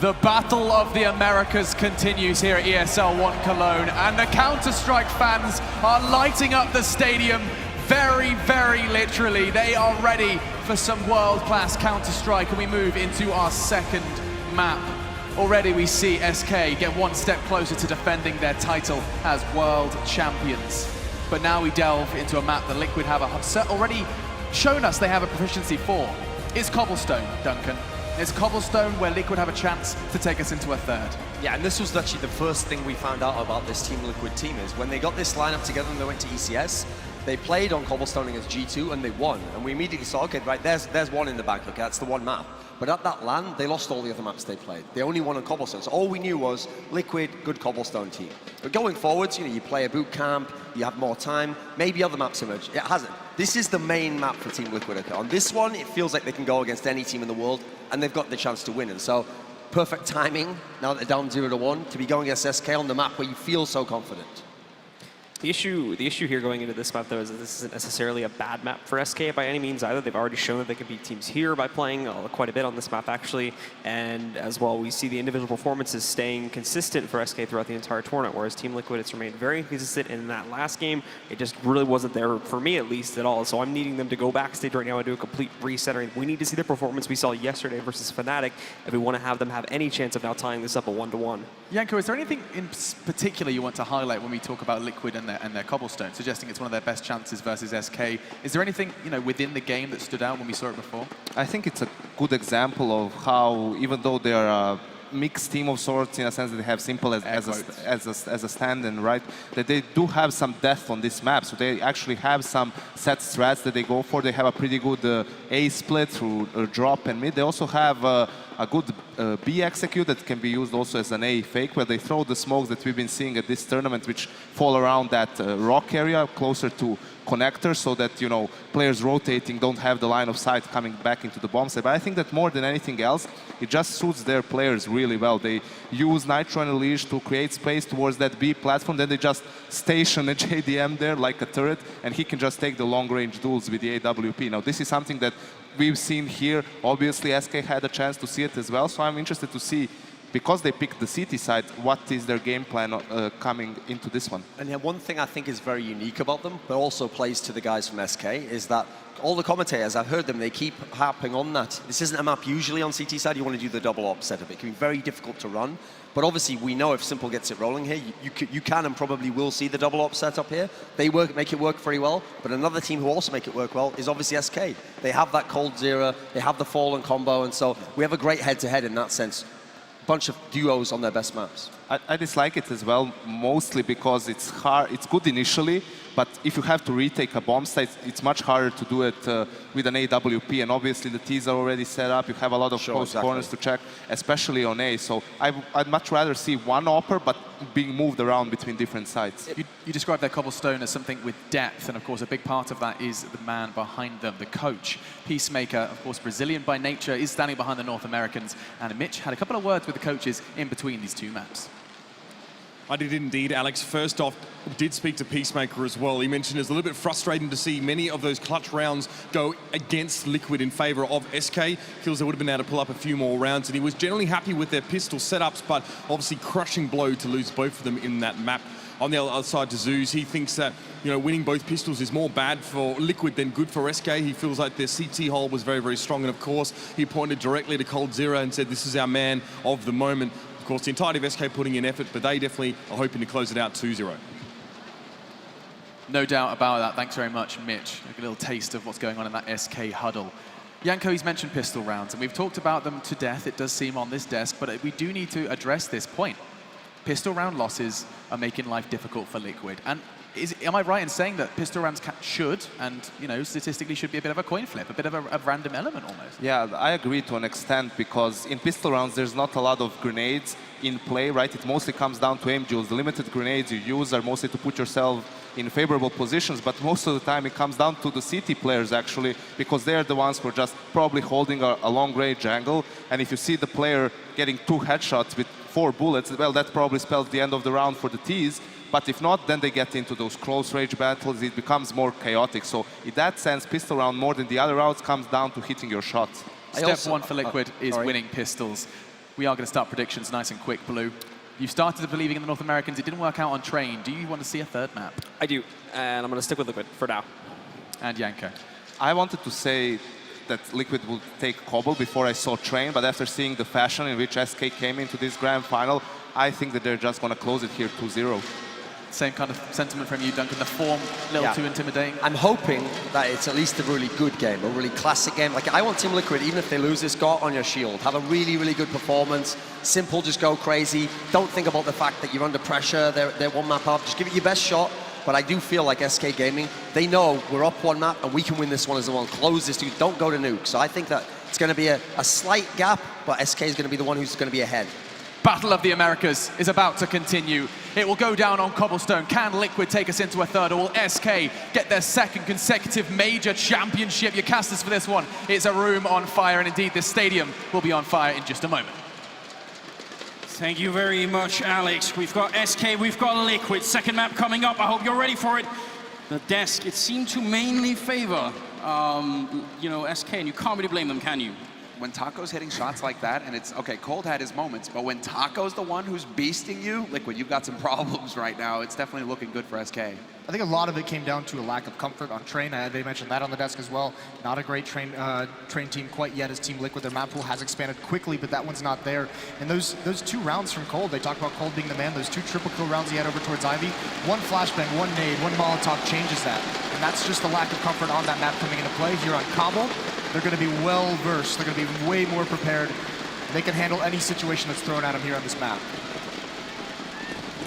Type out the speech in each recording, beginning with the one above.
The Battle of the Americas continues here at ESL One Cologne, and the Counter-Strike fans are lighting up the stadium very, very literally. They are ready for some world-class Counter-Strike, and we move into our second map. Already we see SK get one step closer to defending their title as world champions. But now we delve into a map that Liquid have already shown us they have a proficiency for. It's Cobblestone, Duncan. It's Cobblestone where Liquid have a chance to take us into a third. Yeah, and this was actually the first thing we found out about this Team Liquid team is when they got this lineup together and they went to ECS, they played on Cobblestone against G2 and they won. And we immediately saw, okay, right, there's one in the bank, okay, that's the one map. But at that LAN, they lost all the other maps they played. They only won on Cobblestone. So all we knew was Liquid, good Cobblestone team. But going forwards, you know, you play a boot camp, you have more time, maybe other maps emerge. It hasn't. This is the main map for Team Liquid. Okay? On this one, it feels like they can go against any team in the world, and they've got the chance to win. And so, perfect timing, now that they're down 0-1, to be going against SK on the map where you feel so confident. The issue here going into this map, though, is that this isn't necessarily a bad map for SK by any means either. They've already shown that they can beat teams here by playing quite a bit on this map, actually. And as well, we see the individual performances staying consistent for SK throughout the entire tournament, whereas Team Liquid, it's remained very consistent. And in that last game, it just really wasn't there, for me at least, at all. So I'm needing them to go backstage right now and do a complete reset. We need to see the performance we saw yesterday versus Fnatic if we want to have them have any chance of now tying this up a 1-1. Yanko, is there anything in particular you want to highlight when we talk about Liquid and their Cobblestone, suggesting it's one of their best chances versus SK? Is there anything, you know, within the game that stood out when we saw it before? I think it's a good example of how, even though they are a mixed team of sorts, in a sense that they have Simple as a stand-in, right? That they do have some depth on this map, so they actually have some set strats that they go for. They have a pretty good A split through drop and mid. They also have a good B execute that can be used also as an A fake, where they throw the smokes that we've been seeing at this tournament, which fall around that rock area closer to connectors, so that, you know, players rotating don't have the line of sight coming back into the bomb site. But I think that more than anything else, it just suits their players really well. They use Nitro and Elish to create space towards that B platform, then they just station a JDM there like a turret, and he can just take the long-range duels with the AWP. Now, this is something that we've seen here. Obviously, SK had a chance to see it as well, so I'm interested to see, because they picked the CT side, what is their game plan coming into this one. And yeah, one thing I think is very unique about them, but also plays to the guys from SK, is that all the commentators, I've heard them, they keep harping on that. This isn't a map usually on CT side, you want to do the double op setup. It can be very difficult to run, but obviously we know if Simple gets it rolling here, you can and probably will see the double op setup here. They make it work very well, but another team who also make it work well is obviously SK. They have that cold zero, they have the fallen combo, and so we have a great head-to-head in that sense. Bunch of duos on their best maps. I dislike it as well, mostly because it's hard. It's good initially, but if you have to retake a bomb site, it's much harder to do it with an AWP. And obviously the T's are already set up. You have a lot of close corners to check, especially on A. So I'd much rather see one opper, but being moved around between different sites. You described their Cobblestone as something with depth, and of course a big part of that is the man behind them, the coach. Peacemaker, of course Brazilian by nature, is standing behind the North Americans, and Mitch had a couple of words with the coaches in between these two maps. I did indeed, Alex. First off, did speak to Peacemaker as well. He mentioned it's a little bit frustrating to see many of those clutch rounds go against Liquid in favor of SK. Feels they would have been able to pull up a few more rounds, and he was generally happy with their pistol setups, but obviously crushing blow to lose both of them in that map. On the other side to Zeus, he thinks that, you know, winning both pistols is more bad for Liquid than good for SK. He feels like their CT hold was very, very strong, and of course, he pointed directly to Cold Zero and said, this is our man of the moment. Of course, the entirety of SK putting in effort, but they definitely are hoping to close it out 2-0. No doubt about that. Thanks very much, Mitch. A little taste of what's going on in that SK huddle. Yanko, he's mentioned pistol rounds, and we've talked about them to death, it does seem, on this desk, but we do need to address this point. Pistol round losses are making life difficult for Liquid. And am I right in saying that pistol rounds should, and, you know, statistically should be a bit of a coin flip, a bit of a random element almost? Yeah, I agree to an extent, because in pistol rounds there's not a lot of grenades in play, right? It mostly comes down to aim duels. The limited grenades you use are mostly to put yourself in favorable positions, but most of the time it comes down to the CT players actually, because they're the ones who are just probably holding a long range angle, and if you see the player getting 2 headshots with 4 bullets, well, that probably spells the end of the round for the T's. But if not, then they get into those close range battles. It becomes more chaotic. So in that sense, pistol round more than the other rounds comes down to hitting your shots. Step one for Liquid is winning pistols. We are going to start predictions nice and quick, Blue. You started believing in the North Americans. It didn't work out on Train. Do you want to see a third map? I do, and I'm going to stick with Liquid for now. And Yanko. I wanted to say that Liquid would take Cbble before I saw Train, but after seeing the fashion in which SK came into this grand final, I think that they're just going to close it here 2-0. Same kind of sentiment from you, Duncan. The form a little too intimidating. I'm hoping that it's at least a really good game, a really classic game. Like, I want Team Liquid, even if they lose this, go out on your shield. Have a really, really good performance. Simple, just go crazy. Don't think about the fact that you're under pressure. They're one map up. Just give it your best shot. But I do feel like SK Gaming, they know we're up one map and we can win this one as well. Close this dude. Don't go to nuke. So I think that it's going to be a slight gap, but SK is going to be the one who's going to be ahead. Battle of the Americas is about to continue. It will go down on Cobblestone. Can Liquid take us into a third, or will SK get their second consecutive major championship? Your casters for this one. It's a room on fire, and indeed this stadium will be on fire in just a moment. Thank you very much, Alex. We've got SK, we've got Liquid. Second map coming up. I hope you're ready for it. The desk, it seemed to mainly favor, SK, and you can't really blame them, can you? When Taco's hitting shots like that, and it's, okay, Cold had his moments, but when Taco's the one who's beasting you, Liquid, you've got some problems right now. It's definitely looking good for SK. I think a lot of it came down to a lack of comfort on Train. They mentioned that on the desk as well. Not a great Train team quite yet as Team Liquid. Their map pool has expanded quickly, but that one's not there. And those 2 rounds from Cold, they talked about Cold being the man. Those 2 triple kill rounds he had over towards Ivy. 1 flashbang, 1 nade, 1 Molotov changes that. And that's just the lack of comfort on that map coming into play. Here on Cbble, they're going to be well versed. They're going to be way more prepared. They can handle any situation that's thrown at them here on this map.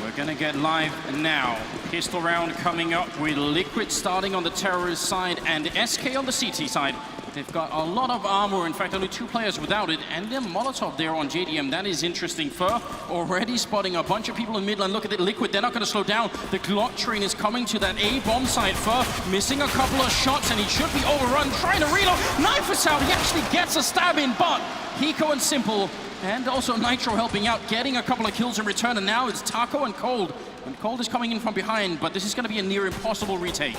We're going to get live now. Pistol round coming up with Liquid starting on the terrorist side and SK on the CT side. They've got a lot of armor. In fact, only 2 players without it. And then Molotov there on JDM. That is interesting. Fur already spotting a bunch of people in mid lane. Look at it, Liquid. They're not going to slow down. The Glock train is coming to that A-bomb side. Fur missing a couple of shots, and he should be overrun. Trying to reload. Knife is out. He actually gets a stab in, but Hiko and Simple, and also Nitro helping out, getting a couple of kills in return. And now it's Taco and Cold. And Cold is coming in from behind, but this is going to be a near impossible retake.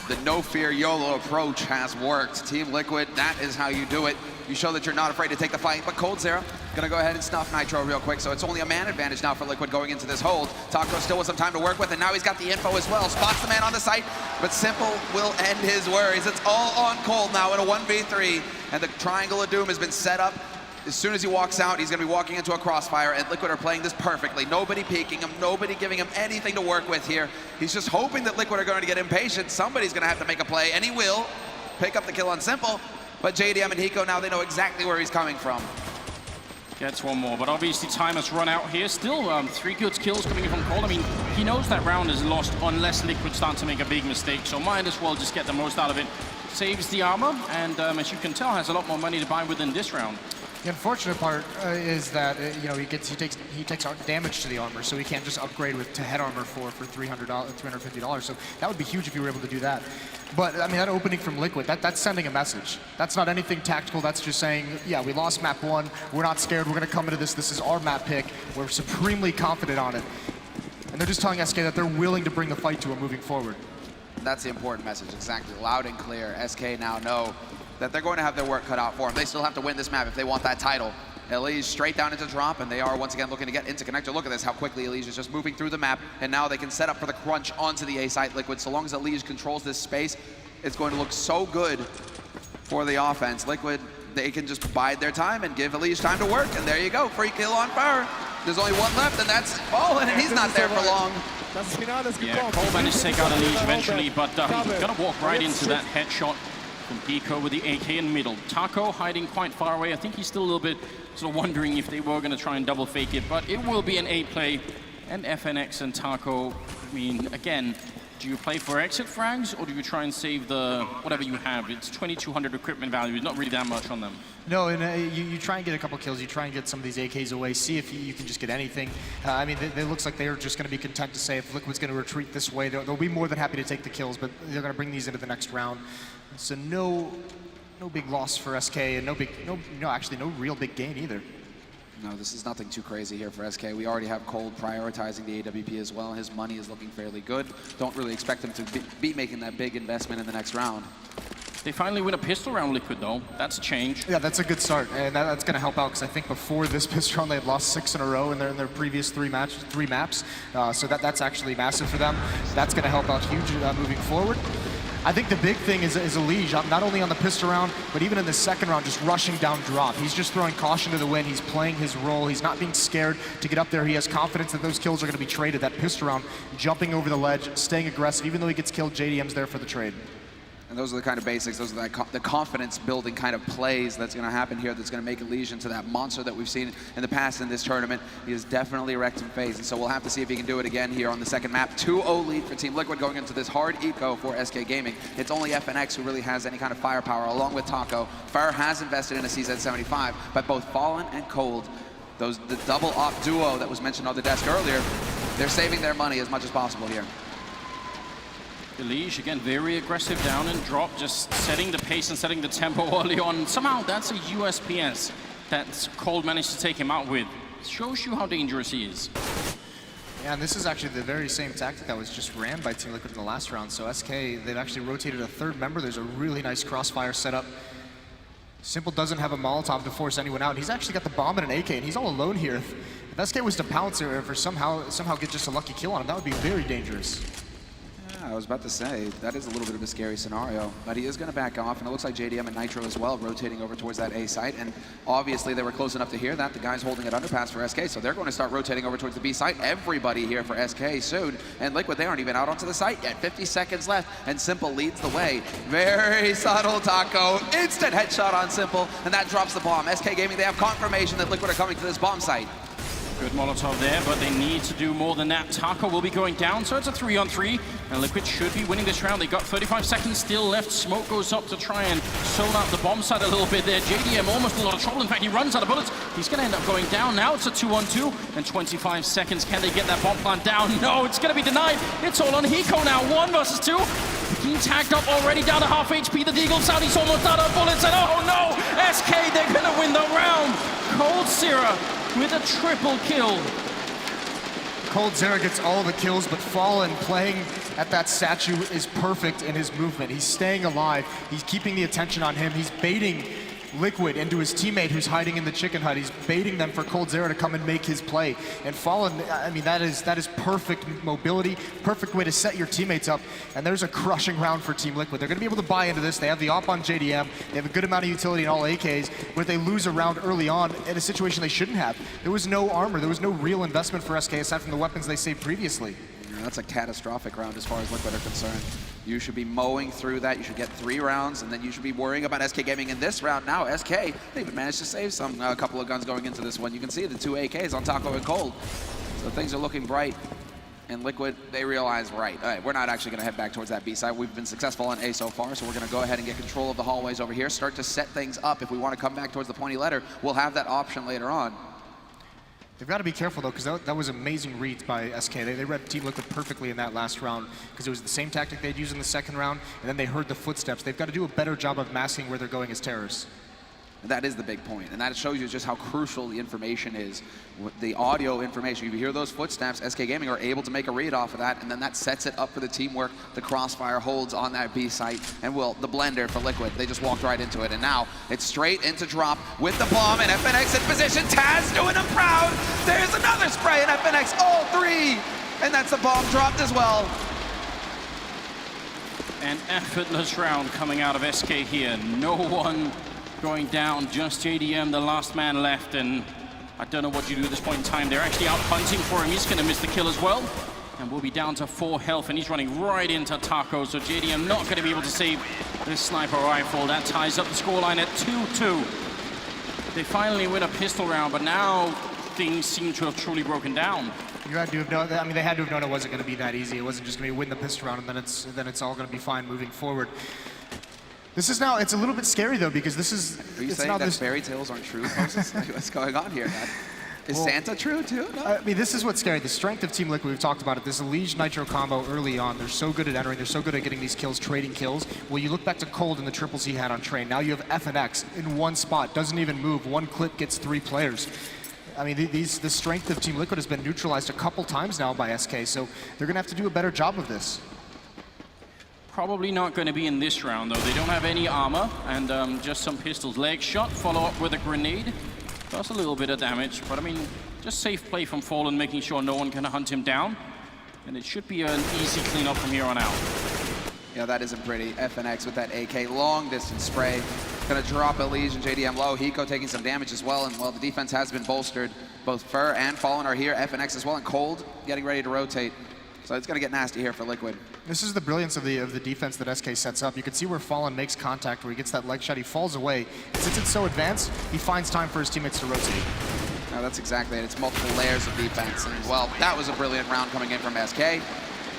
The no-fear YOLO approach has worked. Team Liquid, that is how you do it. You show that you're not afraid to take the fight, but Cold Zero gonna go ahead and snuff Nitro real quick, so it's only a man advantage now for Liquid going into this hold. Taco still with some time to work with, and now he's got the info as well. Spots the man on the site, but Simple will end his worries. It's all on Cold now in a 1v3, and the Triangle of Doom has been set up. As soon as he walks out, he's going to be walking into a crossfire, and Liquid are playing this perfectly. Nobody peeking him, nobody giving him anything to work with here. He's just hoping that Liquid are going to get impatient. Somebody's going to have to make a play, and he will pick up the kill on Simple. But JDM and Hiko, now they know exactly where he's coming from. Gets one more, but obviously time has run out here. Still 3 good kills coming in from Cold. I mean, he knows that round is lost unless Liquid start to make a big mistake, so might as well just get the most out of it. Saves the armor, and as you can tell, has a lot more money to buy with in this round. The unfortunate part is that he takes damage to the armor, so he can't just upgrade to head armor for $350. So that would be huge if you were able to do that. But I mean, that opening from Liquid, that's sending a message. That's not anything tactical. That's just saying, yeah, we lost map 1. We're not scared. We're going to come into this. This is our map pick. We're supremely confident on it. And they're just telling SK that they're willing to bring the fight to him moving forward. That's the important message, exactly. Loud and clear. SK now know that they're going to have their work cut out for them. They still have to win this map if they want that title. Elise straight down into drop, and they are once again looking to get into connector. Look at this, how quickly Elise is just moving through the map, and now they can set up for the crunch onto the A site. Liquid. So long as Elise controls this space, it's going to look so good for the offense. Liquid, they can just bide their time and give Elise time to work, and there you go, free kill on Fur. There's only 1 left, and that's Fallen, and he's not there for long. Yeah, Cole managed to take out Elise eventually, but he's gonna walk right into that headshot from Hiko with the AK in middle. Taco hiding quite far away. I think he's still a little bit sort of wondering if they were going to try and double fake it, but it will be an A play. And FNX and Taco, I mean, again, do you play for exit frags or do you try and save the whatever you have? It's 2,200 equipment value. It's not really that much on them. No, and you try and get a couple kills. You try and get some of these AKs away. See if you can just get anything. I mean, it looks like they're just going to be content to say if Liquid's going to retreat this way, they'll be more than happy to take the kills, but they're going to bring these into the next round. So no big loss for SK, and actually no real big gain either. No, this is nothing too crazy here for SK. We already have Cold prioritizing the AWP as well. His money is looking fairly good. Don't really expect him to be making that big investment in the next round. They finally win a pistol round, Liquid, though. That's a change. Yeah, that's a good start, and that's going to help out because I think before this pistol round they had lost 6 in a row in their previous three maps. So that's actually massive for them. That's going to help out huge moving forward. I think the big thing is Elige, not only on the pistol round, but even in the second round, just rushing down drop. He's just throwing caution to the wind. He's playing his role. He's not being scared to get up there. He has confidence that those kills are going to be traded. That pistol round, jumping over the ledge, staying aggressive. Even though he gets killed, JDM's there for the trade. And those are the kind of basics, those are the confidence-building kind of plays that's going to happen here that's going to make Elige into that monster that we've seen in the past in this tournament. He has definitely wrecked some phase, and so we'll have to see if he can do it again here on the second map. 2-0 lead for Team Liquid going into this hard eco for SK Gaming. It's only FNX who really has any kind of firepower, along with Taco. Fire has invested in a CZ75, but both Fallen and Cold, the double op duo that was mentioned on the desk earlier, they're saving their money as much as possible here. Elige, again, very aggressive down and drop, just setting the pace and setting the tempo early on. Somehow that's a USPS that Cold managed to take him out with. Shows you how dangerous he is. Yeah, and this is actually the very same tactic that was just ran by Team Liquid in the last round. So SK, they've actually rotated a third member. There's a really nice crossfire setup. Simple doesn't have a Molotov to force anyone out. He's actually got the bomb and an AK, and he's all alone here. If SK was to pounce or if somehow get just a lucky kill on him, that would be very dangerous. I was about to say, that is a little bit of a scary scenario, but he is going to back off, and it looks like JDM and Nitro as well, rotating over towards that A site, and obviously they were close enough to hear that. The guy's holding it underpass for SK, so they're going to start rotating over towards the B site. Everybody here for SK soon, and Liquid, they aren't even out onto the site yet. 50 seconds left, and Simple leads the way. Very subtle Taco, instant headshot on Simple, and that drops the bomb. SK Gaming, they have confirmation that Liquid are coming to this bomb site. Good Molotov there, but they need to do more than that. Taco will be going down, so it's a 3-on-3, and Liquid should be winning this round. They got 35 seconds still left. Smoke goes up to try and zone out the bomb side a little bit there. JDM almost a lot of trouble. In fact, he runs out of bullets. He's going to end up going down. Now it's a 2-on-2, and 25 seconds. Can they get that bomb plant down? No, it's going to be denied. It's all on Hiko now. 1 versus 2. Being tagged up already, down to half HP. The Deagle's out. He's almost out of bullets, and oh no! SK, they're going to win the round. Cold Zera with a triple kill. Cold Zera gets all the kills, but Fallen playing at that statue is perfect in his movement. He's staying alive. He's keeping the attention on him. He's baiting Liquid into his teammate who's hiding in the chicken hut. He's baiting them for Cold Zera to come and make his play. And Fallen, I mean, that is perfect mobility, perfect way to set your teammates up. And there's a crushing round for Team Liquid. They're going to be able to buy into this. They have the op on JDM. They have a good amount of utility in all AKs, but they lose a round early on in a situation they shouldn't have. There was no armor. There was no real investment for SK aside from the weapons they saved previously. That's a catastrophic round as far as Liquid are concerned. You should be mowing through that. You should get 3 rounds, and then you should be worrying about SK Gaming in this round. Now, SK, they even managed to save a couple of guns going into this one. You can see the 2 AKs on Taco and Cold. So things are looking bright. And Liquid, they realize, right, all right, we're not actually going to head back towards that B side. We've been successful on A so far, so we're going to go ahead and get control of the hallways over here, start to set things up. If we want to come back towards the pointy letter, we'll have that option later on. They've got to be careful, though, because that was amazing reads by SK. They read Team Liquid perfectly in that last round, because it was the same tactic they'd used in the second round, and then they heard the footsteps. They've got to do a better job of masking where they're going as terrorists. That is the big point, and that shows you just how crucial the information is. The audio information, if you hear those footsteps, SK Gaming are able to make a read off of that, and then that sets it up for the teamwork. The crossfire holds on that B site, and the blender for Liquid, they just walked right into it, and now it's straight into drop with the bomb, and FNX in position. Taz doing them proud. There's another spray, and FNX all 3, and that's the bomb dropped as well. An effortless round coming out of SK here. No one going down, just JDM, the last man left, and I don't know what you do at this point in time. They're actually out hunting for him. He's going to miss the kill as well, and we'll be down to 4 health, and he's running right into Taco, so JDM not going to be able to save this sniper rifle. That ties up the scoreline at 2-2. They finally win a pistol round, but now things seem to have truly broken down. You had to have known, I mean, they had to have known it wasn't going to be that easy. It wasn't just going to be win the pistol round, and then it's all going to be fine moving forward. This is now, it's a little bit scary, though, because this is... Are you saying that fairy tales aren't true, Moses? What's going on here, man? Is Santa true, too? No? I mean, this is what's scary. The strength of Team Liquid, we've talked about it. This Elige Nitro combo early on, they're so good at entering, they're so good at getting these kills, trading kills. Well, you look back to Cold and the triples he had on Train. Now you have FNX in one spot, doesn't even move. One clip gets 3 players. I mean, the strength of Team Liquid has been neutralized a couple times now by SK, so they're going to have to do a better job of this. Probably not going to be in this round, though. They don't have any armor, and just some pistols. Leg shot, follow up with a grenade. Does a little bit of damage, but I mean, just safe play from Fallen, making sure no one can hunt him down. And it should be an easy cleanup from here on out. Yeah, that isn't pretty. FNX with that AK long distance spray. Gonna drop Elise and JDM low. Hiko taking some damage as well, and well, the defense has been bolstered. Both Fur and Fallen are here. FNX as well, and Cold getting ready to rotate. So it's gonna get nasty here for Liquid. This is the brilliance of the defense that SK sets up. You can see where Fallen makes contact, where he gets that leg shot, he falls away. Since it's so advanced, he finds time for his teammates to rotate. No, that's exactly it. It's multiple layers of defense. And well, that was a brilliant round coming in from SK.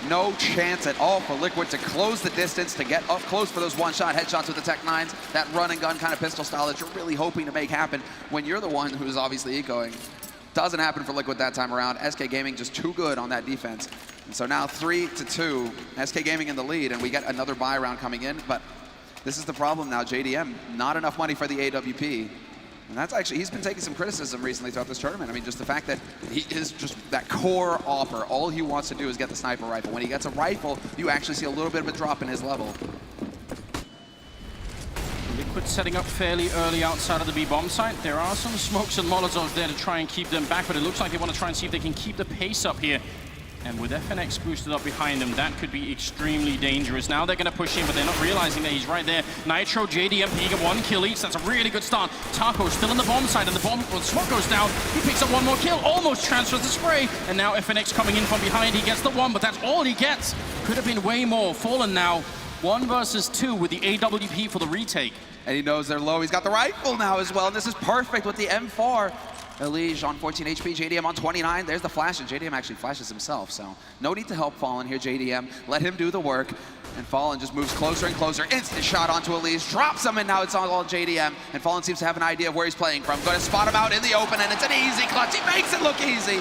No chance at all for Liquid to close the distance, to get up close for those one-shot headshots with the Tech 9s, that run and gun kind of pistol style that you're really hoping to make happen when you're the one who's obviously ecoing. Doesn't happen for Liquid that time around. SK Gaming just too good on that defense. And so now 3-2, SK Gaming in the lead, and we get another buy round coming in, but this is the problem now, JDM, not enough money for the AWP. And that's actually, he's been taking some criticism recently throughout this tournament. I mean, just the fact that he is just that core opper. All he wants to do is get the sniper rifle. When he gets a rifle, you actually see a little bit of a drop in his level. Liquid setting up fairly early outside of the B-bomb site. There are some smokes and molotovs there to try and keep them back, but it looks like they want to try and see if they can keep the pace up here. And with FNX boosted up behind them, that could be extremely dangerous. Now they're going to push in, but they're not realizing that he's right there. Nitro, JDM, he get 1 kill each. That's a really good start. Taco still on the bomb side, and the bomb, well, the smoke goes down. He picks up 1 more kill, almost transfers the spray. And now FNX coming in from behind. He gets the 1, but that's all he gets. Could have been way more. Fallen now, 1 versus 2 with the AWP for the retake. And he knows they're low. He's got the rifle now as well, and this is perfect with the M4. Elige on 14 HP, JDM on 29. There's the flash, and JDM actually flashes himself, so no need to help Fallen here, JDM. Let him do the work, and Fallen just moves closer and closer. Instant shot onto Elige, drops him, and now it's all JDM, and Fallen seems to have an idea of where he's playing from. Going to spot him out in the open, and it's an easy clutch. He makes it look easy.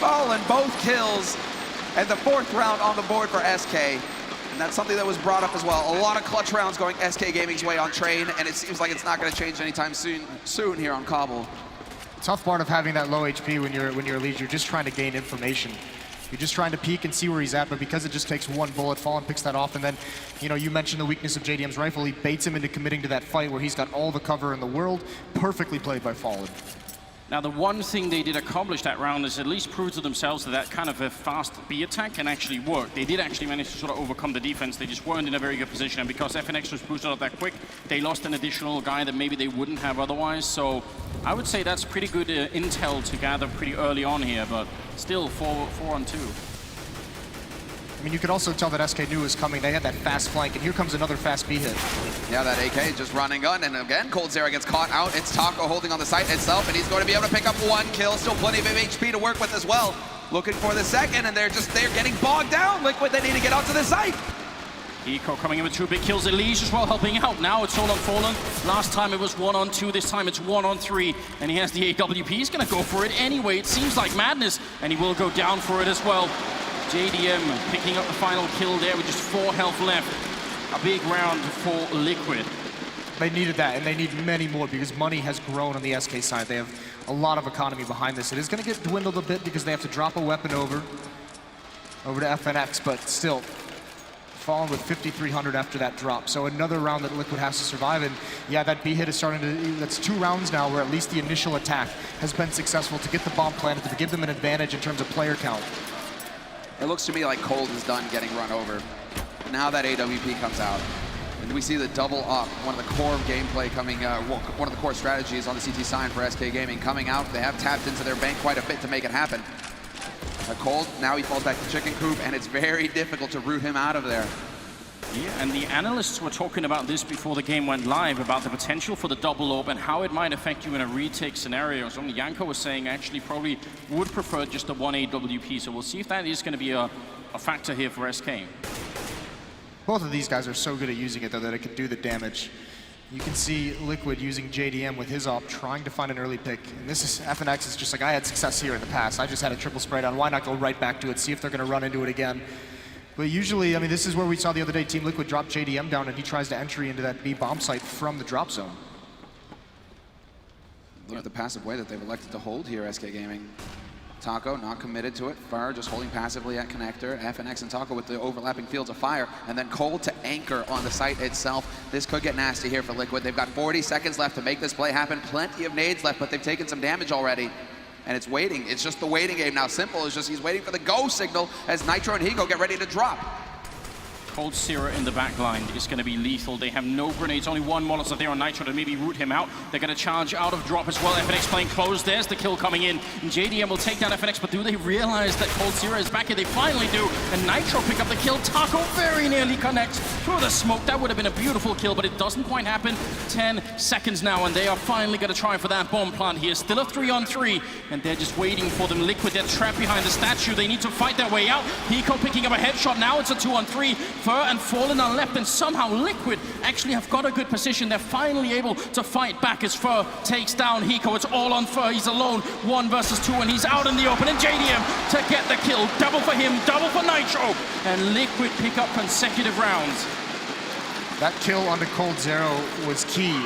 Fallen both kills, and the 4th round on the board for SK. And that's something that was brought up as well. A lot of clutch rounds going SK Gaming's way on Train, and it seems like it's not going to change anytime soon here on Cbble. Tough part of having that low HP when you're Elise, you're just trying to gain information. You're just trying to peek and see where he's at, but because it just takes 1 bullet, Fallen picks that off, and then, you know, you mentioned the weakness of JDM's rifle. He baits him into committing to that fight where he's got all the cover in the world. Perfectly played by Fallen. Now, the one thing they did accomplish that round is at least prove to themselves that that kind of a fast B attack can actually work. They did actually manage to sort of overcome the defense. They just weren't in a very good position. And because FNX was boosted up that quick, they lost an additional guy that maybe they wouldn't have otherwise. So I would say that's pretty good intel to gather pretty early on here, but still 4-on-2. I mean, you could also tell that SK knew was coming. They had that fast flank, and here comes another fast B hit. Yeah, that AK just running gun, and again, Coldzera gets caught out. It's Taco holding on the site itself, and he's going to be able to pick up 1 kill. Still plenty of HP to work with as well. Looking for the second, and they're getting bogged down. Liquid, they need to get onto the site. Eco coming in with 2 big kills. Elige as well helping out. Now it's all on Fallen. Last time it was 1-on-2. This time it's 1-on-3. And he has the AWP. He's going to go for it anyway. It seems like madness. And he will go down for it as well. JDM picking up the final kill there with just 4 health left. A big round for Liquid. They needed that, and they need many more because money has grown on the SK side. They have a lot of economy behind this. It is going to get dwindled a bit because they have to drop a weapon over to FNX, but still, Fallen with 5,300 after that drop. So another round that Liquid has to survive, and yeah, that B hit is starting to, that's 2 rounds now where at least the initial attack has been successful to get the bomb planted, to give them an advantage in terms of player count. It looks to me like Cold is done getting run over. Now that AWP comes out, and we see the double up, one of the core gameplay coming, one of the core strategies on the CT side for SK Gaming coming out. They have tapped into their bank quite a bit to make it happen. Cold, now he falls back to chicken coop, and it's very difficult to root him out of there. Yeah, and the analysts were talking about this before the game went live, about the potential for the double AWP and how it might affect you in a retake scenario. So Yanko was saying actually probably would prefer just the 1 AWP. So we'll see if that is going to be a factor here for SK. Both of these guys are so good at using it, though, that it can do the damage. You can see Liquid using JDM with his op, trying to find an early pick. And this is, FNX is just like, I had success here in the past. I just had a triple spray down. Why not go right back to it, see if they're going to run into it again? But usually, I mean, this is where we saw the other day, Team Liquid drop JDM down, and he tries to entry into that B bomb site from the drop zone. Look at the passive way that they've elected to hold here, SK Gaming. Taco not committed to it. Fur just holding passively at connector. FNX and Taco with the overlapping fields of fire. And then Cold to anchor on the site itself. This could get nasty here for Liquid. They've got 40 seconds left to make this play happen. Plenty of nades left, but they've taken some damage already. And it's waiting. It's just the waiting game now. Simple is just he's waiting for the go signal as Nitro and Higo get ready to drop. Cold Zero in the back line is going to be lethal. They have no grenades, only one Molotov there on Nitro to maybe root him out. They're going to charge out of drop as well. FNX playing close. There's the kill coming in. And JDM will take down FNX, but do they realize that Cold Zero is back here? They finally do. And Nitro pick up the kill. Taco very nearly connects through the smoke. That would have been a beautiful kill, but it doesn't quite happen. 10 seconds now, and they are finally going to try for that bomb plant here. Still a 3-on-3, and they're just waiting for them. Liquid, they're trapped behind the statue. They need to fight their way out. Hiko picking up a headshot. Now it's a 2-on-3. Fur and Fallen on left, and somehow Liquid actually have got a good position. They're finally able to fight back as Fur takes down Hiko. It's all on Fur. He's alone, 1 versus 2, and he's out in the open. And JDM to get the kill. Double for him, double for Nitro. And Liquid pick up consecutive rounds. That kill onto Cold Zero was key.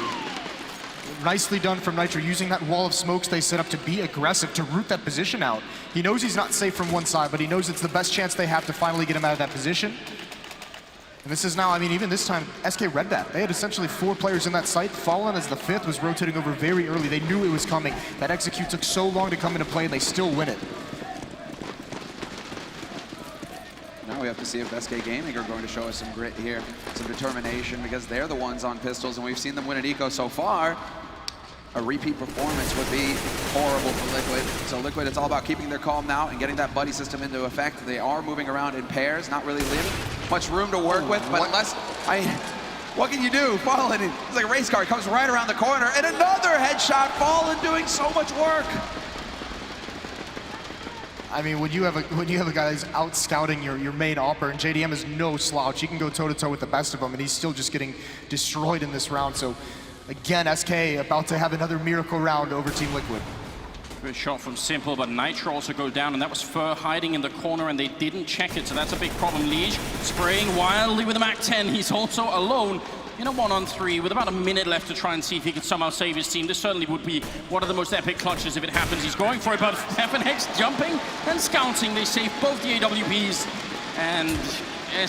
Nicely done from Nitro, using that wall of smokes they set up to be aggressive, to root that position out. He knows he's not safe from one side, but he knows it's the best chance they have to finally get him out of that position. And this is now, I mean, even this time, SK read that. They had essentially 4 players in that site. Fallen as the 5th was rotating over very early. They knew it was coming. That execute took so long to come into play, and they still win it. Now we have to see if SK Gaming are going to show us some grit here, some determination, because they're the ones on pistols, and we've seen them win at Eco so far. A repeat performance would be horrible for Liquid. So Liquid, it's all about keeping their calm now and getting that buddy system into effect. They are moving around in pairs, not really leaving much room to work with, but unless, what can you do? Fallen, it's like a race car, comes right around the corner, and another headshot. Fallen doing so much work. I mean, when you have a guy that's out scouting your main opper, and JDM is no slouch. He can go toe-to-toe with the best of them, and he's still just getting destroyed in this round. So again, SK about to have another miracle round over Team Liquid. Good shot from Simple, but Nitro also go down, and that was Fur hiding in the corner, and they didn't check it, so that's a big problem. Liege spraying wildly with a MAC-10. He's also alone in a 1-on-3 with about a minute left to try and see if he can somehow save his team. This certainly would be one of the most epic clutches if it happens. He's going for it, but FNX jumping and scouting. They save both the AWPs. And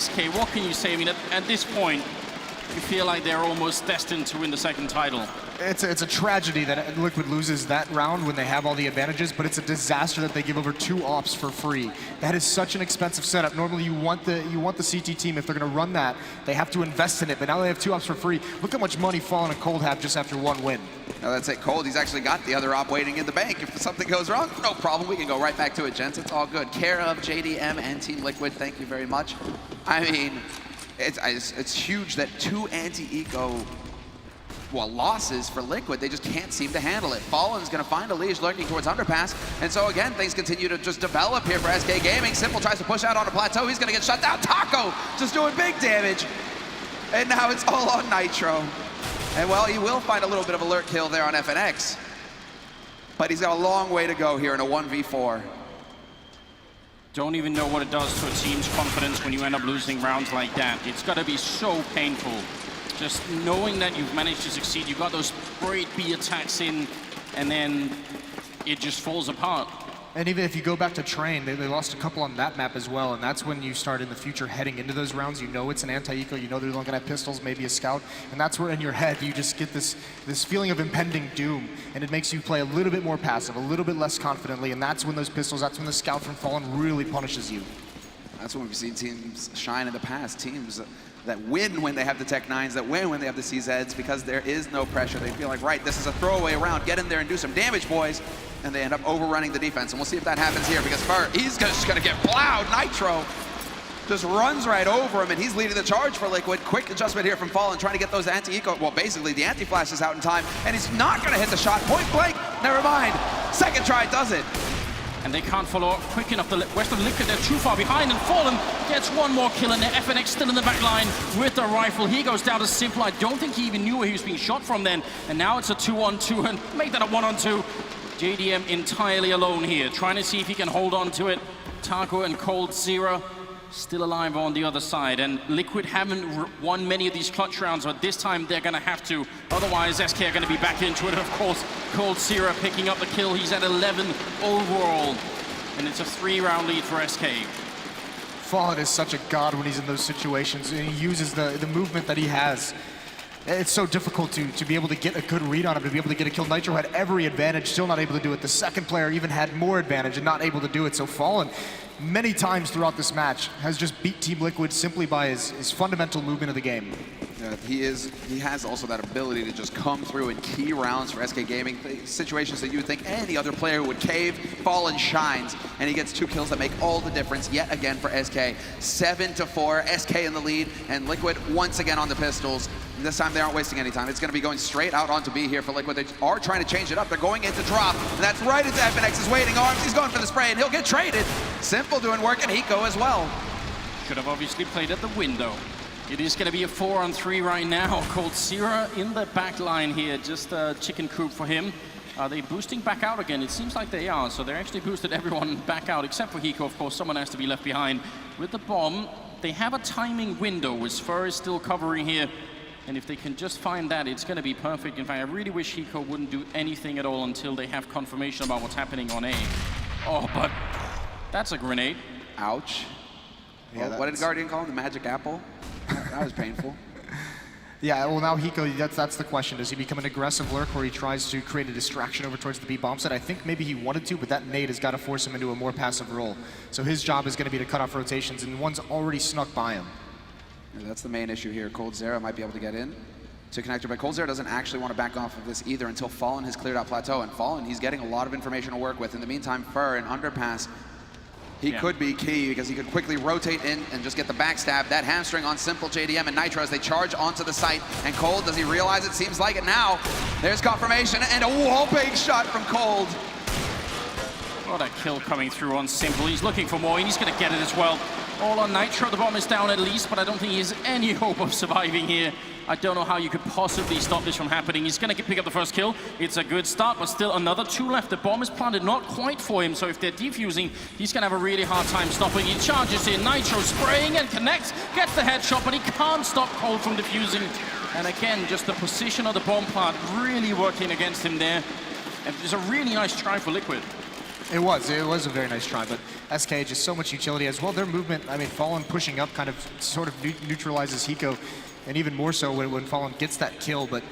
SK, what can you say? I mean, at this point, you feel like they're almost destined to win the second title. It's a tragedy that Liquid loses that round when they have all the advantages, but it's a disaster that they give over 2 ops for free. That is such an expensive setup. Normally you want the CT team, if they're going to run that, they have to invest in it, but now they have 2 ops for free. Look how much money Fallen and Cold have just after 1 win. Now that's it, Cold. He's actually got the other op waiting in the bank. If something goes wrong, no problem. We can go right back to it, gents. It's all good. Care of JDM and Team Liquid. Thank you very much. I mean, it's huge that 2 anti-eco losses for Liquid. They just can't seem to handle it. Fallen's going to find a Liege lurking towards underpass, and so again, things continue to just develop here for SK Gaming. Simple tries to push out on a plateau. He's going to get shut down. Taco just doing big damage, and now it's all on Nitro. And well, he will find a little bit of a lurk kill there on FNX, but he's got a long way to go here in a 1v4. Don't even know what it does to a team's confidence when you end up losing rounds like that. It's got to be so painful. Just knowing that you've managed to succeed, you've got those great B attacks in, and then it just falls apart. And even if you go back to Train, they lost a couple on that map as well, and that's when you start in the future heading into those rounds. You know it's an anti-eco, you know they're not going to have pistols, maybe a scout, and that's where in your head you just get this feeling of impending doom, and it makes you play a little bit more passive, a little bit less confidently, and that's when those pistols, that's when the scout from Fallen really punishes you. That's when we've seen teams shine in the past, teams that win when they have the Tech 9s, that win when they have the CZs, because there is no pressure. They feel like, right, this is a throwaway round, get in there and do some damage, boys. And they end up overrunning the defense. And we'll see if that happens here, because Fur, he's just gonna get plowed. Nitro just runs right over him, and he's leading the charge for Liquid. Quick adjustment here from Fallen, trying to get those anti-eco, well, basically the anti-flashes out in time, and he's not gonna hit the shot. Point blank, never mind. Second try does it. And they can't follow up quick enough. The rest of Liquid, they're too far behind, and Fallen gets one more kill, and FNX still in the back line with the rifle. He goes down to Simple. I don't think he even knew where he was being shot from then. And now it's a 2-on-2, and make that a 1-on-2. JDM entirely alone here, trying to see if he can hold on to it. Taco and Cold Zero still alive on the other side, and Liquid haven't won many of these clutch rounds, but this time they're going to have to. Otherwise, SK are going to be back into it. And of course, Cold Zero picking up the kill. He's at 11 overall. and it's a 3-round lead for SK. Fallen is such a god when he's in those situations, and he uses the movement that he has. It's so difficult to be able to get a good read on him, to be able to get a kill. Nitro had every advantage, still not able to do it. The second player even had more advantage and not able to do it. So Fallen, many times throughout this match, has just beat Team Liquid simply by his fundamental movement of the game. Yeah, he has also that ability to just come through in key rounds for SK Gaming. Situations that you would think any other player would cave, Fallen shines, and he gets 2 kills that make all the difference yet again for SK. 7-4, SK in the lead, and Liquid once again on the pistols. This time they aren't wasting any time. It's going to be going straight out onto B here for Liquid. They are trying to change it up. They're going into drop, and that's right into FNX's waiting arms. He's going for the spray, and he'll get traded. Simple doing work, and Hiko as well. Should have obviously played at the window. It is going to be a 4-on-3 right now. coldzera in the back line here. Just a chicken coop for him. Are they boosting back out again? It seems like they are. So they're actually boosted everyone back out, except for Hiko, of course. Someone has to be left behind. With the bomb, they have a timing window, with Spur is still covering here. And if they can just find that, it's going to be perfect. In fact, I really wish Hiko wouldn't do anything at all until they have confirmation about what's happening on A. Oh, but that's a grenade. Ouch. Yeah, what did Guardian call him? The magic apple? That was painful. Yeah, well now Hiko, that's the question. Does he become an aggressive lurk where he tries to create a distraction over towards the B bomb site? I think maybe he wanted to, but that nade has got to force him into a more passive role. So his job is going to be to cut off rotations, and one's already snuck by him. Yeah, that's the main issue here. coldzera might be able to get in to connector, but coldzera doesn't actually want to back off of this either until Fallen has cleared out Plateau. And Fallen, he's getting a lot of information to work with. In the meantime, Fur and Underpass, he could be key because he could quickly rotate in and just get the backstab. That hamstring on Simple, JDM, and Nitro as they charge onto the site. And Cold, does he realize it? Seems like it now. There's confirmation and a whopping shot from Cold. What a kill coming through on Simple. He's looking for more, and he's going to get it as well. All on Nitro. The bomb is down at least, but I don't think he has any hope of surviving here. I don't know how you could possibly stop this from happening. He's going to pick up the first kill. It's a good start, but still another 2 left. The bomb is planted, not quite for him, so if they're defusing, he's going to have a really hard time stopping. He charges in, Nitro spraying and connects, gets the headshot, but he can't stop Cold from defusing. And again, just the position of the bomb plant really working against him there. And it's a really nice try for Liquid. It was a very nice try, but SK just so much utility as well. Their movement, I mean, Fallen pushing up kind of sort of neutralizes Hiko, and even more so when Fallen gets that kill. But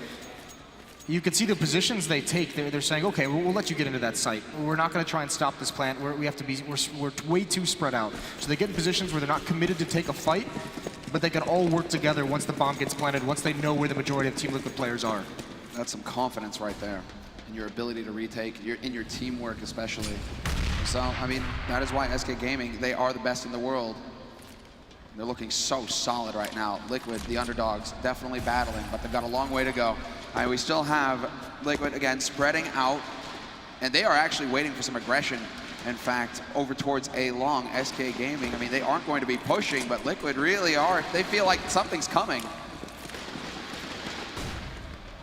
you can see the positions they take. They're saying, okay, we'll let you get into that site. We're not going to try and stop this plant. We're way too spread out. So they get in positions where they're not committed to take a fight, but they can all work together once the bomb gets planted, once they know where the majority of Team Liquid players are. That's some confidence right there. And your ability to retake, in your teamwork especially. So, I mean, that is why SK Gaming, they are the best in the world. They're looking so solid right now. Liquid, the underdogs, definitely battling, but they've got a long way to go. All right, we still have Liquid, again, spreading out, and they are actually waiting for some aggression. In fact, over towards A long, SK Gaming, I mean, they aren't going to be pushing, but Liquid really are. They feel like something's coming.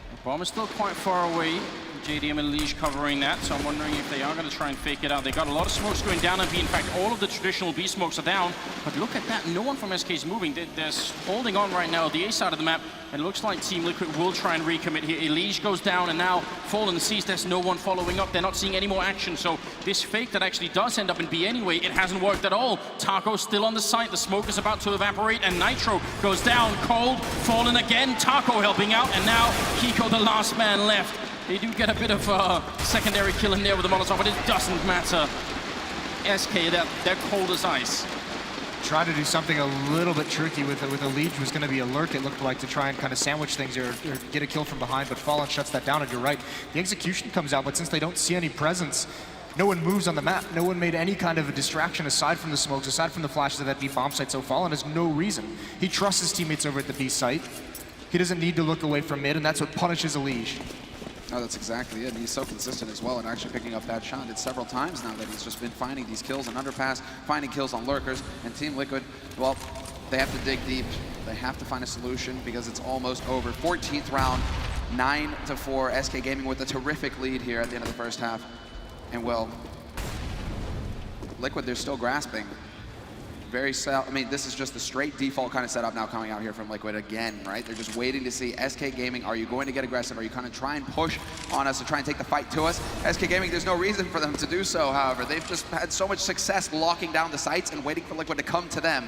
The bomb is still quite far away. JDM and Leash covering that, so I'm wondering if they are going to try and fake it out. They got a lot of smokes going down on B. In fact, all of the traditional B smokes are down. But look at that, no one from SK is moving. They're holding on right now, the A side of the map. And it looks like Team Liquid will try and recommit here. Elige goes down, and now Fallen sees there's no one following up. They're not seeing any more action. So this fake that actually does end up in B anyway, it hasn't worked at all. Taco still on the site. The smoke is about to evaporate, and Nitro goes down. Cold, Fallen again. Taco helping out, and now Hiko, the last man left. They do get a bit of a secondary kill in there with the Molotov, but it doesn't matter. SK, they're cold as ice. Try to do something a little bit tricky with a Leech was going to be a lurk, it looked like, to try and kind of sandwich things or get a kill from behind, but Fallen shuts that down, and you're right. The execution comes out, but since they don't see any presence, no one moves on the map. No one made any kind of a distraction aside from the smokes, aside from the flashes of that B bomb site, so Fallen has no reason. He trusts his teammates over at the B site. He doesn't need to look away from mid, and that's what punishes Elige. No, that's exactly it. And he's so consistent as well and actually picking up that shot. It's several times now that he's just been finding these kills on underpass, finding kills on lurkers. And Team Liquid, well, they have to dig deep. They have to find a solution because it's almost over. 14th round, 9-4. SK Gaming with a terrific lead here at the end of the first half. And well, Liquid, they're still grasping. very, I mean, this is just the straight default kind of setup now coming out here from Liquid again, right? They're just waiting to see SK Gaming, are you going to get aggressive? Are you kind of try and push on us to try and take the fight to us? SK Gaming, there's no reason for them to do so, however. They've just had so much success locking down the sites and waiting for Liquid to come to them.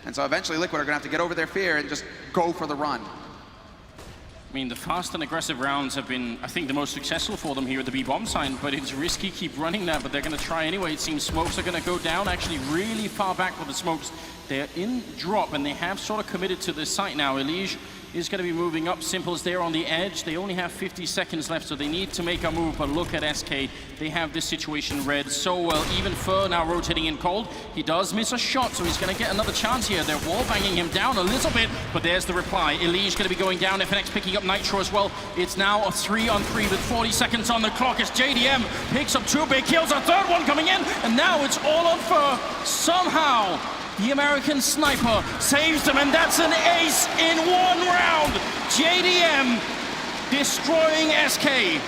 And so eventually Liquid are going to have to get over their fear and just go for the run. I mean, the fast and aggressive rounds have been, I think, the most successful for them here at the B-bomb sign, but it's risky keep running that, but they're going to try anyway. It seems smokes are going to go down actually really far back with the smokes. They're in drop, and they have sort of committed to this site now. Elige is going to be moving up. Simple is there on the edge. They only have 50 seconds left, so they need to make a move, but look at SK. They have this situation read so well. Even Fur now rotating in cold. He does miss a shot, so he's going to get another chance here. They're wall banging him down a little bit, but there's the reply. Elige going to be going down. FNX picking up Nitro as well. It's now a 3-on-3 with 40 seconds on the clock as JDM picks up 2 big kills, a third one coming in, and now it's all on Fur. Somehow, the American sniper saves them, and that's an ace in 1 round. JDM destroying SK.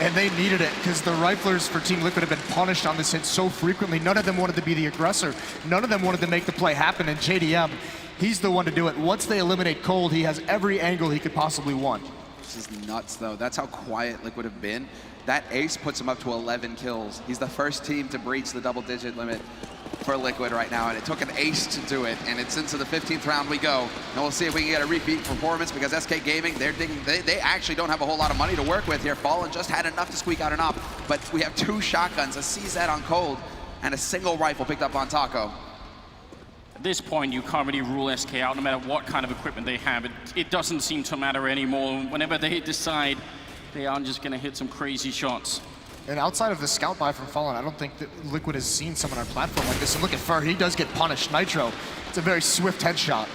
And they needed it, because the riflers for Team Liquid have been punished on this hit so frequently. None of them wanted to be the aggressor. None of them wanted to make the play happen, and JDM, he's the one to do it. Once they eliminate Cold, he has every angle he could possibly want. This is nuts, though. That's how quiet Liquid have been. That ace puts him up to 11 kills. He's the first team to breach the double-digit limit for Liquid right now, and it took an ace to do it, and it's into the 15th round we go. And we'll see if we can get a repeat performance, because SK Gaming, they actually don't have a whole lot of money to work with here. Fallen just had enough to squeak out an op, but we have 2 shotguns, a CZ on Cold, and a single rifle picked up on Taco. At this point, you can't really rule SK out, no matter what kind of equipment they have. It doesn't seem to matter anymore. Whenever they decide, they are just going to hit some crazy shots. And outside of the scout buy from Fallen, I don't think that Liquid has seen someone on a platform like this. And look at Fur, he does get punished. Nitro, it's a very swift headshot.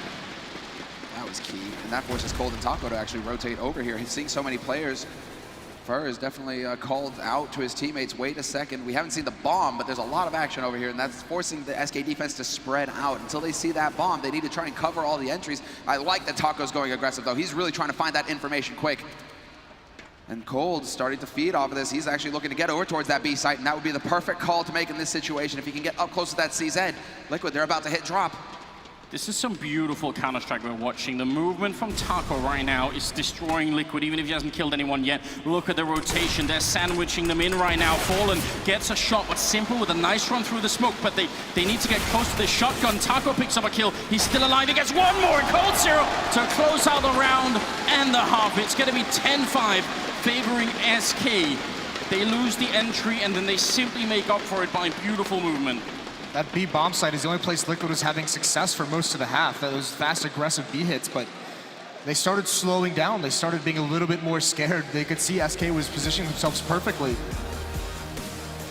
That was key, and that forces Cold and Taco to actually rotate over here. He's seeing so many players. Fur is definitely called out to his teammates. Wait a second, we haven't seen the bomb, but there's a lot of action over here, and that's forcing the SK defense to spread out. Until they see that bomb, they need to try and cover all the entries. I like that Taco's going aggressive, though. He's really trying to find that information quick. And Cold starting to feed off of this. He's actually looking to get over towards that B site, and that would be the perfect call to make in this situation. If he can get up close to that CZ, Liquid, they're about to hit drop. This is some beautiful Counter-Strike we're watching. The movement from Taco right now is destroying Liquid, even if he hasn't killed anyone yet. Look at the rotation. They're sandwiching them in right now. Fallen gets a shot, but Simple with a nice run through the smoke, but they need to get close to this shotgun. Taco picks up a kill. He's still alive. He gets one more. Cold Zero to close out the round and the half. It's going to be 10-5 favoring SK. They lose the entry, and then they simply make up for it by beautiful movement. That B bomb site is the only place Liquid was having success for most of the half. Those fast, aggressive B hits, but they started slowing down. They started being a little bit more scared. They could see SK was positioning themselves perfectly.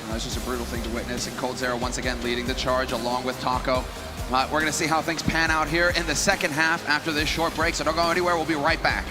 That's just a brutal thing to witness, and Cold Zero once again leading the charge along with Taco. We're going to see how things pan out here in the second half after this short break, so don't go anywhere. We'll be right back.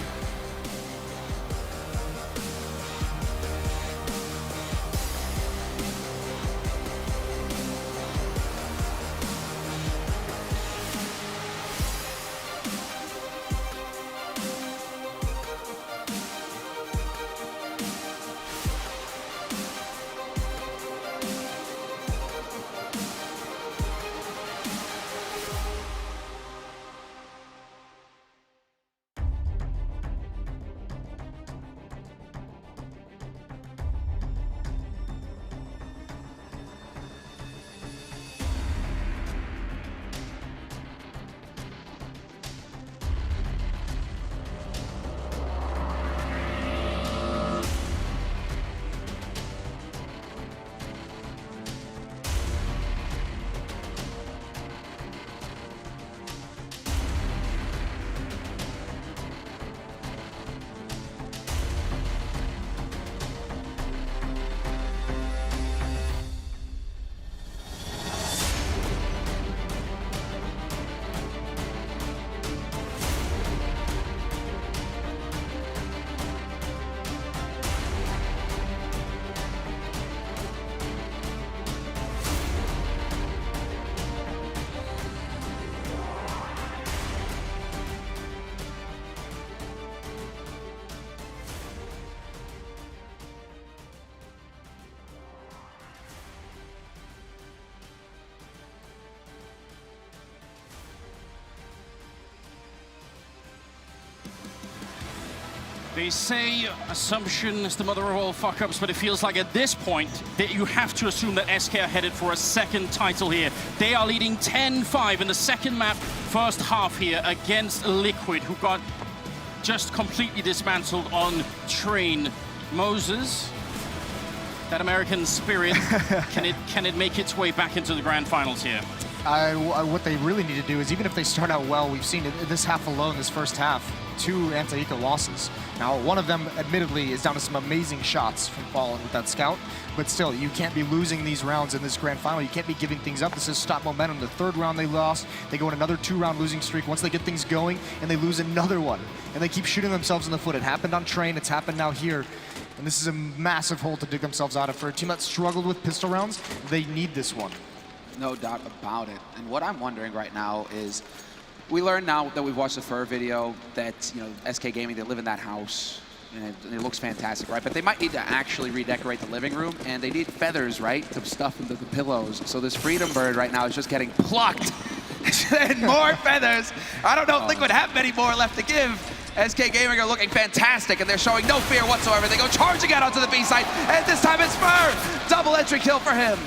They say assumption is the mother of all fuck-ups, but it feels like at this point that you have to assume that SK are headed for a second title here. They are leading 10-5 in the second map, first half here against Liquid, who got just completely dismantled on Train. Moses, that American spirit, can it make its way back into the grand finals here? What they really need to do is, even if they start out well, we've seen it this half alone, this first half, 2 anti-eco losses. Now, one of them, admittedly, is down to some amazing shots from Fallen with that scout, but still, you can't be losing these rounds in this grand final. You can't be giving things up. This is stop momentum. The 3rd round they lost, they go on another 2-round losing streak once they get things going, and they lose another one. And they keep shooting themselves in the foot. It happened on Train, it's happened now here. And this is a massive hole to dig themselves out of. For a team that struggled with pistol rounds, they need this one. No doubt about it. And what I'm wondering right now is, we learned now that we've watched the Fur video that, you know, SK Gaming, they live in that house, and it looks fantastic, right? But they might need to actually redecorate the living room, and they need feathers, right, to stuff into the pillows. So this Freedom Bird right now is just getting plucked. And more feathers. I don't know if Liquid have many more left to give. SK Gaming are looking fantastic, and they're showing no fear whatsoever. They go charging out onto the B side, and this time it's Fur. Double entry kill for him.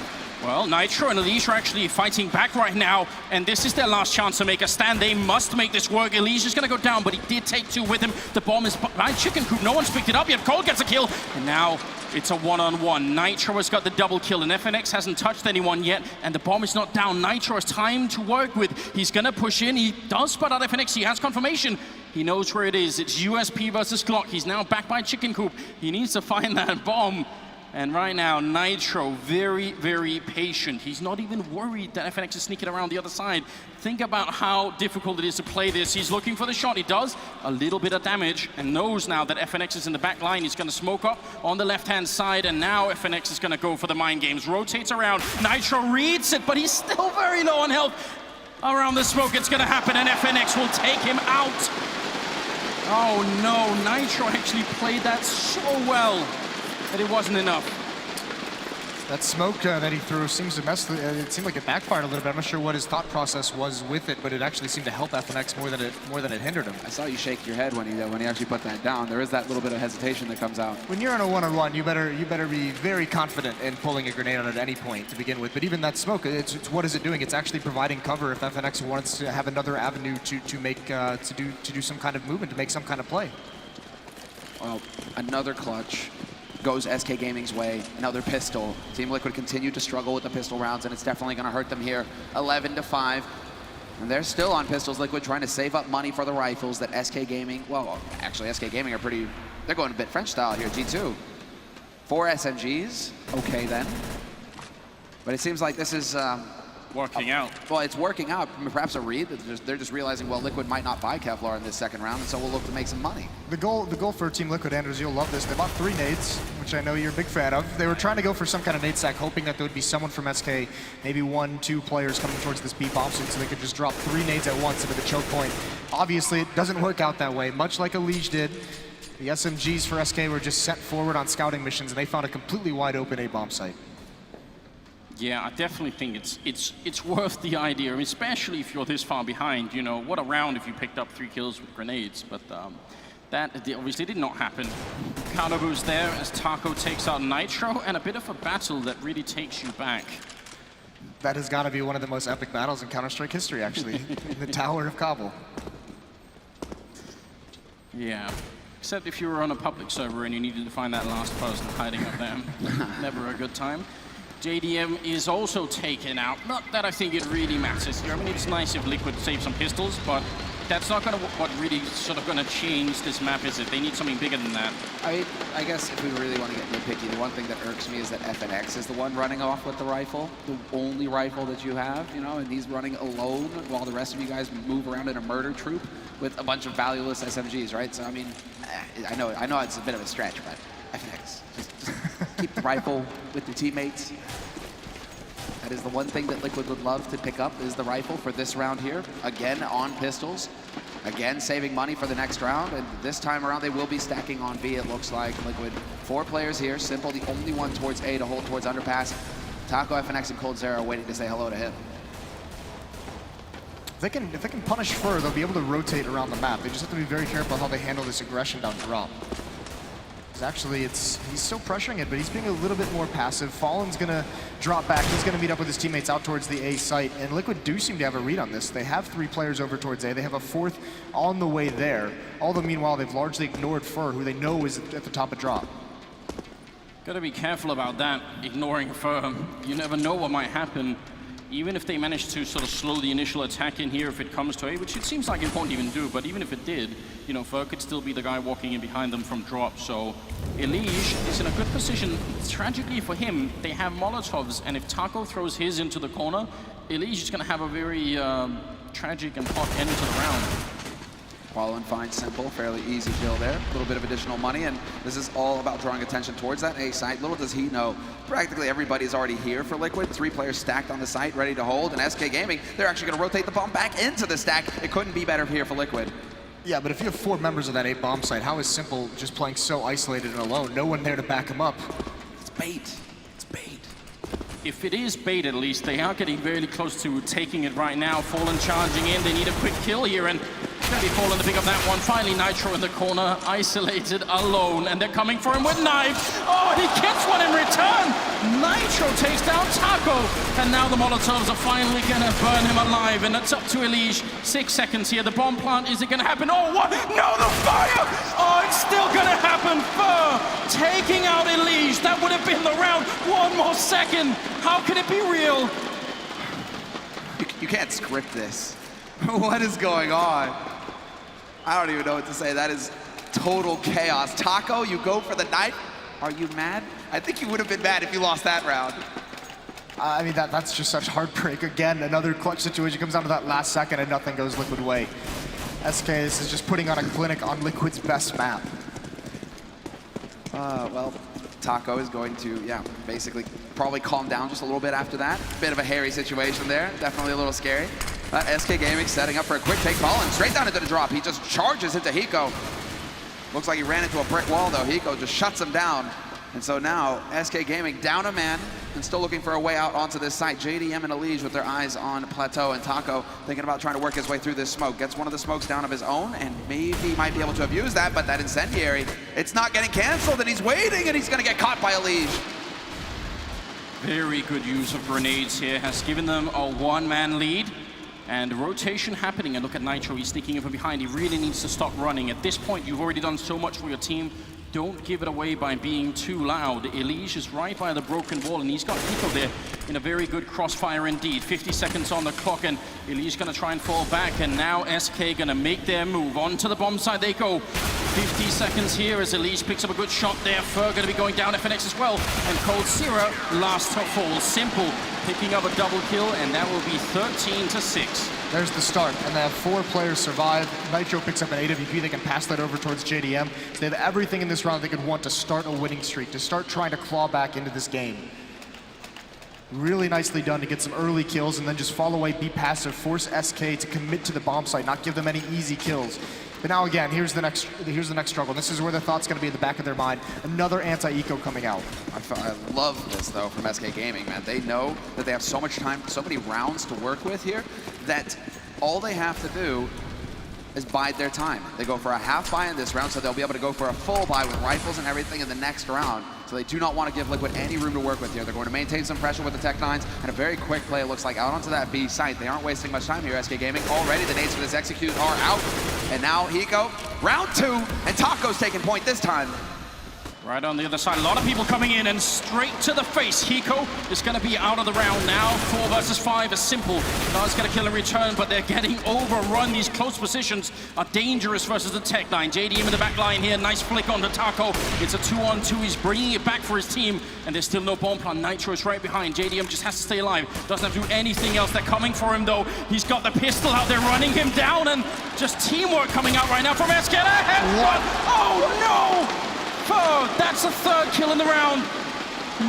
Well, Nitro and Elise are actually fighting back right now, and this is their last chance to make a stand. They must make this work. Elise is going to go down, but he did take 2 with him. The bomb is behind Chicken Coop. No one's picked it up yet. Cole gets a kill, and now it's a one-on-one. Nitro has got the double kill, and FNX hasn't touched anyone yet, and the bomb is not down. Nitro has time to work with. He's going to push in. He does spot out FNX. He has confirmation. He knows where it is. It's USP versus Glock. He's now back by Chicken Coop. He needs to find that bomb. And right now, Nitro, very, very patient. He's not even worried that FNX is sneaking around the other side. Think about how difficult it is to play this. He's looking for the shot. He does a little bit of damage and knows now that FNX is in the back line. He's going to smoke up on the left-hand side, and now FNX is going to go for the mind games. Rotates around. Nitro reads it, but he's still very low on health. Around the smoke, it's going to happen, and FNX will take him out. Oh, no. Nitro actually played that so well. But it wasn't enough. That smoke that he threw seems to mess. It seemed like it backfired a little bit. I'm not sure what his thought process was with it, but it actually seemed to help FNX more than it hindered him. I saw you shake your head when he actually put that down. There is that little bit of hesitation that comes out. When you're on a one-on-one, you better be very confident in pulling a grenade out at any point to begin with. But even that smoke, it's what is it doing? It's actually providing cover if FNX wants to have another avenue to do some kind of movement, to make some kind of play. Well, another clutch goes SK Gaming's way. Another pistol. Team Liquid continued to struggle with the pistol rounds, and it's definitely going to hurt them here. 11-5. And they're still on pistols. Liquid trying to save up money for the rifles that SK Gaming, well, actually SK Gaming are they're going a bit French style here, G2. 4 SMGs, okay then. But it seems like this is working out. Well, it's working out. Perhaps a read. They're just realizing, well, Liquid might not buy Kevlar in this second round, and so we'll look to make some money. The goal for Team Liquid, Anders, you'll love this. They bought 3 nades, which I know you're a big fan of. They were trying to go for some kind of nade stack, hoping that there would be someone from SK, maybe 1-2 players coming towards this B bomb suit, so they could just drop 3 nades at once into the choke point. Obviously, it doesn't work out that way, much like Elige did. The SMGs for SK were just sent forward on scouting missions, and they found a completely wide open A bomb site. Yeah, I definitely think it's worth the idea, I mean, especially if you're this far behind. You know, what a round if you picked up 3 kills with grenades, but that obviously did not happen. Counter boost there as Taco takes out Nitro, and a bit of a battle that really takes you back. That has got to be one of the most epic battles in Counter-Strike history, actually. In the Tower of Cbble. Yeah, except if you were on a public server and you needed to find that last person hiding up there. Never a good time. JDM is also taken out. Not that I think it really matters here. I mean, it's nice if Liquid saves some pistols, but that's not gonna what really sort of gonna change this map, is it? They need something bigger than that. I guess if we really want to get nitpicky, the one thing that irks me is that FNX is the one running off with the rifle, the only rifle that you have, you know, and he's running alone while the rest of you guys move around in a murder troop with a bunch of valueless SMGs, right? So I mean, I know it's a bit of a stretch, but FNX, just keep the rifle with your teammates. That is the one thing that Liquid would love to pick up, is the rifle for this round here. Again, on pistols. Again, saving money for the next round. And this time around, they will be stacking on B, it looks like. Liquid, 4 players here. Simple, the only one towards A to hold towards underpass. Taco, FNX, and Cold Zero waiting to say hello to him. If they can punish Fur, they'll be able to rotate around the map. They just have to be very careful how they handle this aggression down drop. Actually, he's still pressuring it, but he's being a little bit more passive. Fallen's gonna drop back. He's gonna meet up with his teammates out towards the A site, and Liquid do seem to have a read on this. They have 3 players over towards A. They have a 4th on the way there. Although meanwhile, they've largely ignored Fur, who they know is at the top of drop. Gotta be careful about that, ignoring Fur. You never know what might happen. Even if they manage to sort of slow the initial attack in here if it comes to A, which it seems like it won't even do, but even if it did, you know, Fur could still be the guy walking in behind them from drop. So Elige is in a good position. Tragically for him, they have Molotovs, and if Taco throws his into the corner, Elige is going to have a very tragic and hot end to the round. Fallen finds Simple, fairly easy kill there. A little bit of additional money, and this is all about drawing attention towards that A site. Little does he know, practically everybody's already here for Liquid. 3 players stacked on the site, ready to hold, and SK Gaming, they're actually going to rotate the bomb back into the stack. It couldn't be better here for Liquid. Yeah, but if you have 4 members of that A bomb site, how is Simple just playing so isolated and alone? No one there to back him up. It's bait. It's bait. If it is bait, at least, they are getting very close to taking it right now. Fallen charging in, they need a quick kill here, and it's gonna be Fallen to pick up that one. Finally, Nitro in the corner, isolated, alone, and they're coming for him with knives. Oh, he gets one in return! Nitro takes down Taco, and now the Molotovs are finally gonna burn him alive, and it's up to Elige. 6 seconds here, the bomb plant, is it gonna happen? Oh, what? No, the fire! Oh, it's still gonna happen! Fur taking out Elige, that would have been the round. 1 more second, how can it be real? You can't script this. What is going on? I don't even know what to say. That is total chaos. Taco, you go for the knife. Are you mad? I think you would have been mad if you lost that round. I mean, that's just such heartbreak. Again, another clutch situation comes down to that last second and nothing goes Liquid way. SK, this is just putting on a clinic on Liquid's best map. Well, Taco is going to, yeah, basically probably calm down just a little bit after that. Bit of a hairy situation there. Definitely a little scary. SK Gaming setting up for a quick take. Fallen straight down into the drop. He just charges into Hiko. Looks like he ran into a brick wall, though. Hiko just shuts him down. And so now, SK Gaming down a man and still looking for a way out onto this site. JDM and Elige with their eyes on Plateau, and Taco thinking about trying to work his way through this smoke. Gets one of the smokes down of his own, and maybe might be able to have used that, but that incendiary, it's not getting canceled, and he's waiting, and he's gonna get caught by Elige. Very good use of grenades here, has given them a 1-man lead. And rotation happening, and look at Nitro, he's sneaking in from behind. He really needs to stop running. At this point, you've already done so much for your team. Don't give it away by being too loud. Elige is right by the broken wall, and he's got Hiko there in a very good crossfire indeed. 50 seconds on the clock, and Elige gonna try and fall back, and now SK gonna make their move. Onto the bomb side they go. 50 seconds here as Elige picks up a good shot there. Fur gonna be going down, FNX as well. And Cold Zero last to fall. Simple picking up a double kill, and that will be 13-6. There's the start, and they have 4 players survive. Nitro picks up an AWP, they can pass that over towards JDM. So they have everything in this round they could want to start a winning streak, to start trying to claw back into this game. Really nicely done to get some early kills and then just fall away, be passive, force SK to commit to the bomb site, not give them any easy kills. But now again, here's the next struggle. This is where the thought's going to be in the back of their mind. Another anti-eco coming out. I love this, though, from SK Gaming, man. They know that they have so much time, so many rounds to work with here, that all they have to do is bide their time. They go for a half buy in this round, so they'll be able to go for a full buy with rifles and everything in the next round. So they do not want to give Liquid any room to work with here. They're going to maintain some pressure with the Tech 9s, and a very quick play, it looks like, out onto that B site. They aren't wasting much time here, SK Gaming. Already the nades for this execute are out. And now Hiko, round 2, and Taco's taking point this time. Right on the other side, a lot of people coming in and straight to the face. Hiko is going to be out of the round now. 4 versus 5 is simple. Nars going to kill in return, but they're getting overrun. These close positions are dangerous versus the Tech 9. JDM in the back line here. Nice flick onto Taco. It's a 2-on-2. He's bringing it back for his team, and there's still no bomb plan. Nitro is right behind. JDM just has to stay alive. Doesn't have to do anything else. They're coming for him, though. He's got the pistol out there running him down, and just teamwork coming out right now from SK. What? Oh, no! Oh, that's a 3rd kill in the round.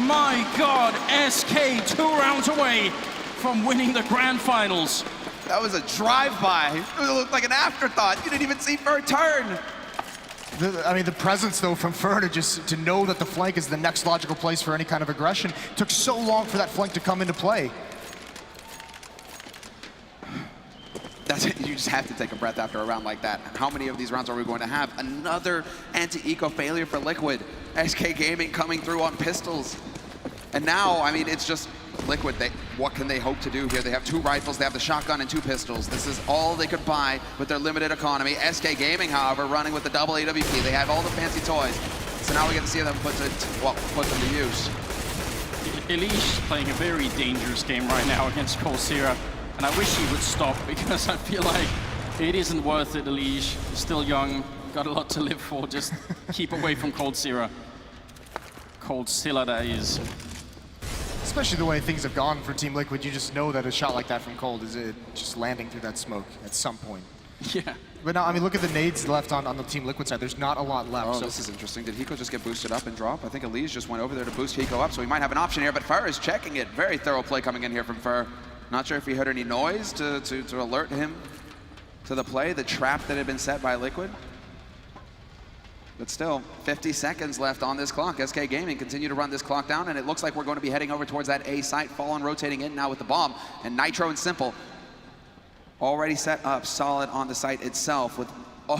My God, SK 2 rounds away from winning the grand finals. That was a drive-by. It looked like an afterthought. You didn't even see Fur turn. I mean, the presence, though, from Fur to know that the flank is the next logical place for any kind of aggression. Took so long for that flank to come into play. You just have to take a breath after a round like that. How many of these rounds are we going to have? Another anti-eco failure for Liquid. SK Gaming coming through on pistols. And now, I mean, it's just Liquid. What can they hope to do here? They have 2 rifles, they have the shotgun and 2 pistols. This is all they could buy with their limited economy. SK Gaming, however, running with the double AWP. They have all the fancy toys. So now we get to see them put them to use. Elish playing a very dangerous game right now against Coldzera. And I wish he would stop, because I feel like it isn't worth it, Elish. Still young, got a lot to live for. Just keep away from Coldzera. Coldzera, that is. Especially the way things have gone for Team Liquid, you just know that a shot like that from Cold is just landing through that smoke at some point. Yeah. But now, I mean, look at the nades left on the Team Liquid side. There's not a lot left. Oh, so this is interesting. Did Hiko just get boosted up and drop? I think Elise just went over there to boost Hiko up, so he might have an option here, but Fur is checking it. Very thorough play coming in here from Fur. Not sure if he heard any noise to alert him to the play, the trap that had been set by Liquid. But still, 50 seconds left on this clock. SK Gaming continue to run this clock down, and it looks like we're going to be heading over towards that A site. Fallen rotating in now with the bomb, and Nitro and Simple already set up solid on the site itself. With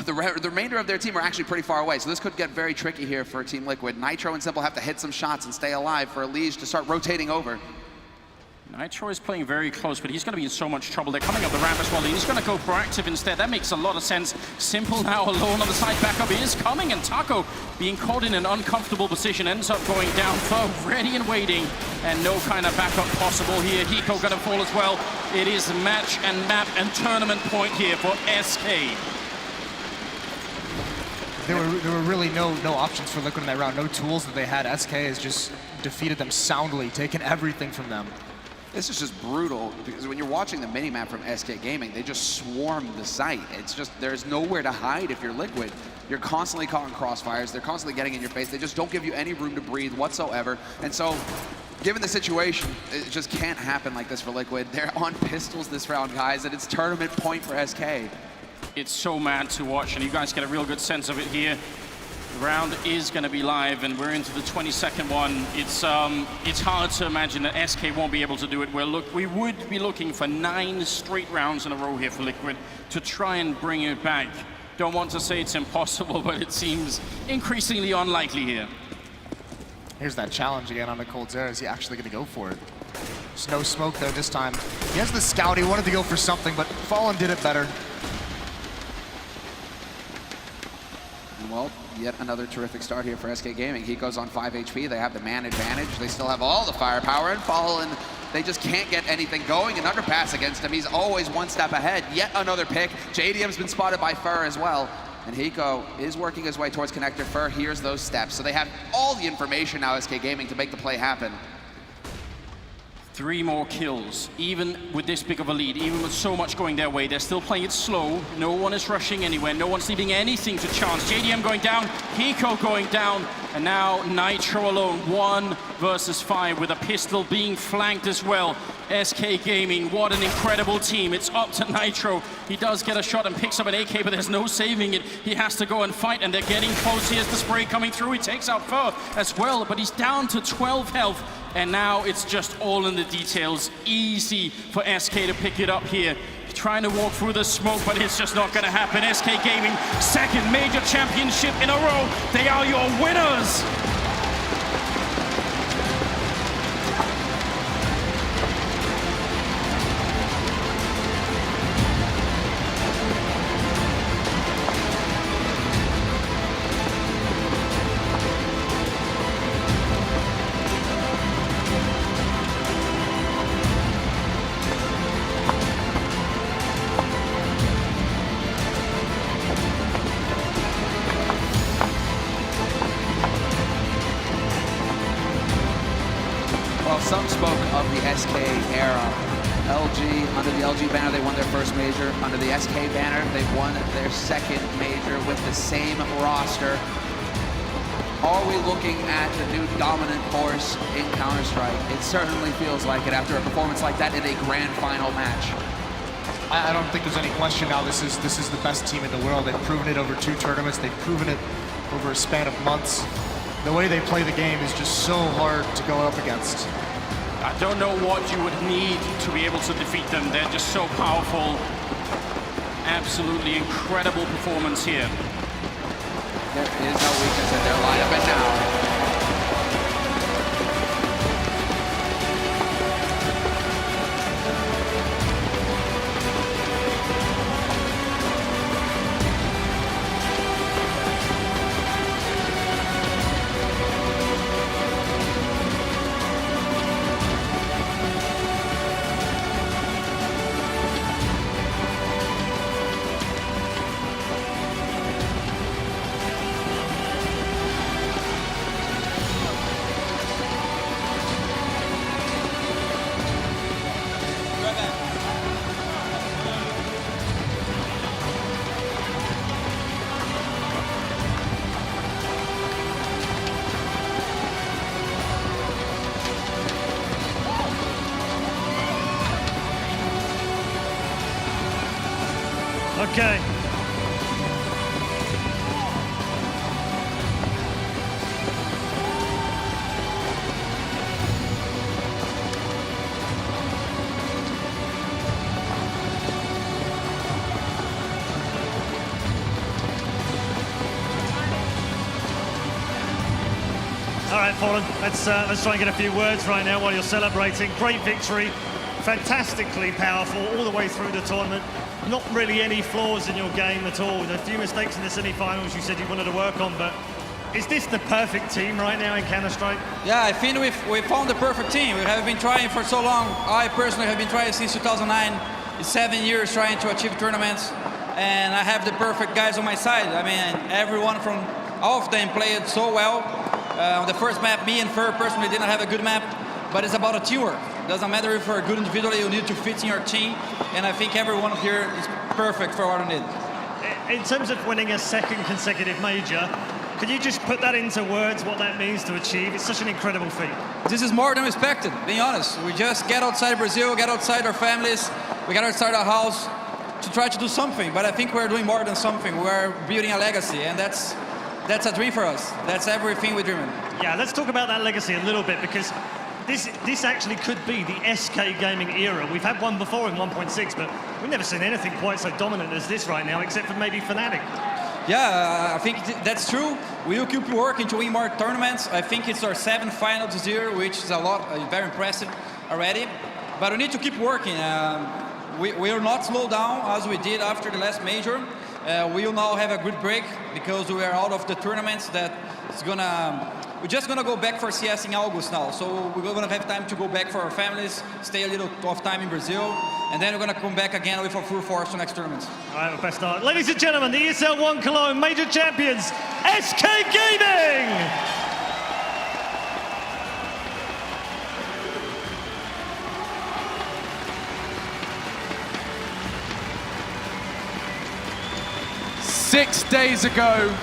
the remainder of their team are actually pretty far away, so this could get very tricky here for Team Liquid. Nitro and Simple have to hit some shots and stay alive for Elise to start rotating over. Nitro is playing very close, but he's going to be in so much trouble. They're coming up the ramp as well. He's going to go proactive instead. That makes a lot of sense. Simple now alone on the side. Backup is coming, and Taco, being caught in an uncomfortable position, ends up going down. Fur ready and waiting, and no kind of backup possible here. Hiko going to fall as well. It is match and map and tournament point here for SK. There were really no options for Liquid in that round. No tools that they had. SK has just defeated them soundly, taken everything from them. This is just brutal, because when you're watching the minimap from SK Gaming, they just swarm the site. It's just, there's nowhere to hide if you're Liquid. You're constantly caught in crossfires. They're constantly getting in your face. They just don't give you any room to breathe whatsoever. And so, given the situation, it just can't happen like this for Liquid. They're on pistols this round, guys, and it's tournament point for SK. It's so mad to watch, and you guys get a real good sense of it here. The round is going to be live, and we're into the 22nd one. It's hard to imagine that SK won't be able to do it. We would be looking for 9 straight rounds in a row here for Liquid to try and bring it back. Don't want to say it's impossible, but it seems increasingly unlikely here. Here's that challenge again on the Coldzera. Is he actually going to go for it? There's no smoke there this time. He has the scout. He wanted to go for something, but Fallen did it better. Well, yet another terrific start here for SK Gaming. Hiko's on 5 HP. They have the man advantage. They still have all the firepower, and Fallen, they just can't get anything going. An underpass against him. He's always one step ahead. Yet another pick. JDM's been spotted by Fur as well. And Hiko is working his way towards connector. Fur hears those steps. So they have all the information now, SK Gaming, to make the play happen. 3 more kills, even with this big of a lead, even with so much going their way. They're still playing it slow. No one is rushing anywhere. No one's leaving anything to chance. JDM going down, Hiko going down, and now Nitro alone, 1 versus 5 with a pistol being flanked as well. SK Gaming, what an incredible team. It's up to Nitro. He does get a shot and picks up an AK, but there's no saving it. He has to go and fight, and they're getting close. Here's the spray coming through. He takes out Fur as well, but he's down to 12 health. And now it's just all in the details. Easy for SK to pick it up here. Trying to walk through the smoke, but it's just not going to happen. SK Gaming, 2nd major championship in a row. They are your winners. Some spoke of the SK era. LG, under the LG banner, they won their 1st major. Under the SK banner, they've won their 2nd major with the same roster. Are we looking at the new dominant force in Counter-Strike? It certainly feels like it after a performance like that in a grand final match. I don't think there's any question now. This is the best team in the world. They've proven it over 2 tournaments. They've proven it over a span of months. The way they play the game is just so hard to go up against. I don't know what you would need to be able to defeat them. They're just so powerful. Absolutely incredible performance here. There is no weakness in their lineup, and now Okay. All right, Fallen, let's try and get a few words right now while you're celebrating. Great victory, fantastically powerful all the way through the tournament. Not really any flaws in your game at all. There are a few mistakes in the semi-finals you said you wanted to work on, but is this the perfect team right now in Counter-Strike? Yeah, I think we found the perfect team. We have been trying for so long. I personally have been trying since 2009. It's 7 years trying to achieve tournaments, and I have the perfect guys on my side. I mean, everyone from all of them played so well. On the first map, me and Fer personally didn't have a good map, but it's about a teamwork. Doesn't matter if you're good individually, you need to fit in your team, and I think everyone here is perfect for what we need. In terms of winning a second consecutive major, could you just put that into words, what that means to achieve? It's such an incredible feat. This is more than expected, being honest. We just get outside Brazil, get outside our families, we get outside our house to try to do something, but I think we're doing more than something. We're building a legacy, and that's a dream for us. That's everything we dream in. Yeah, let's talk about that legacy a little bit, because this actually could be the SK gaming era. We've had one before in 1.6, but we've never seen anything quite so dominant as this right now, except for maybe Fnatic. Yeah, I think that's true. We will keep working to win more tournaments. I think it's our 7th final this year, which is a lot, very impressive already. But we need to keep working. We will not slow down as we did after the last major. We will now have a good break because we are out of the tournaments. We're just gonna go back for CS in August now. So we're gonna have time to go back for our families, stay a little of time in Brazil, and then we're gonna come back again with a full force to next tournaments. All right, well, best start. Ladies and gentlemen, the ESL One Cologne major champions, SK Gaming! Six days ago,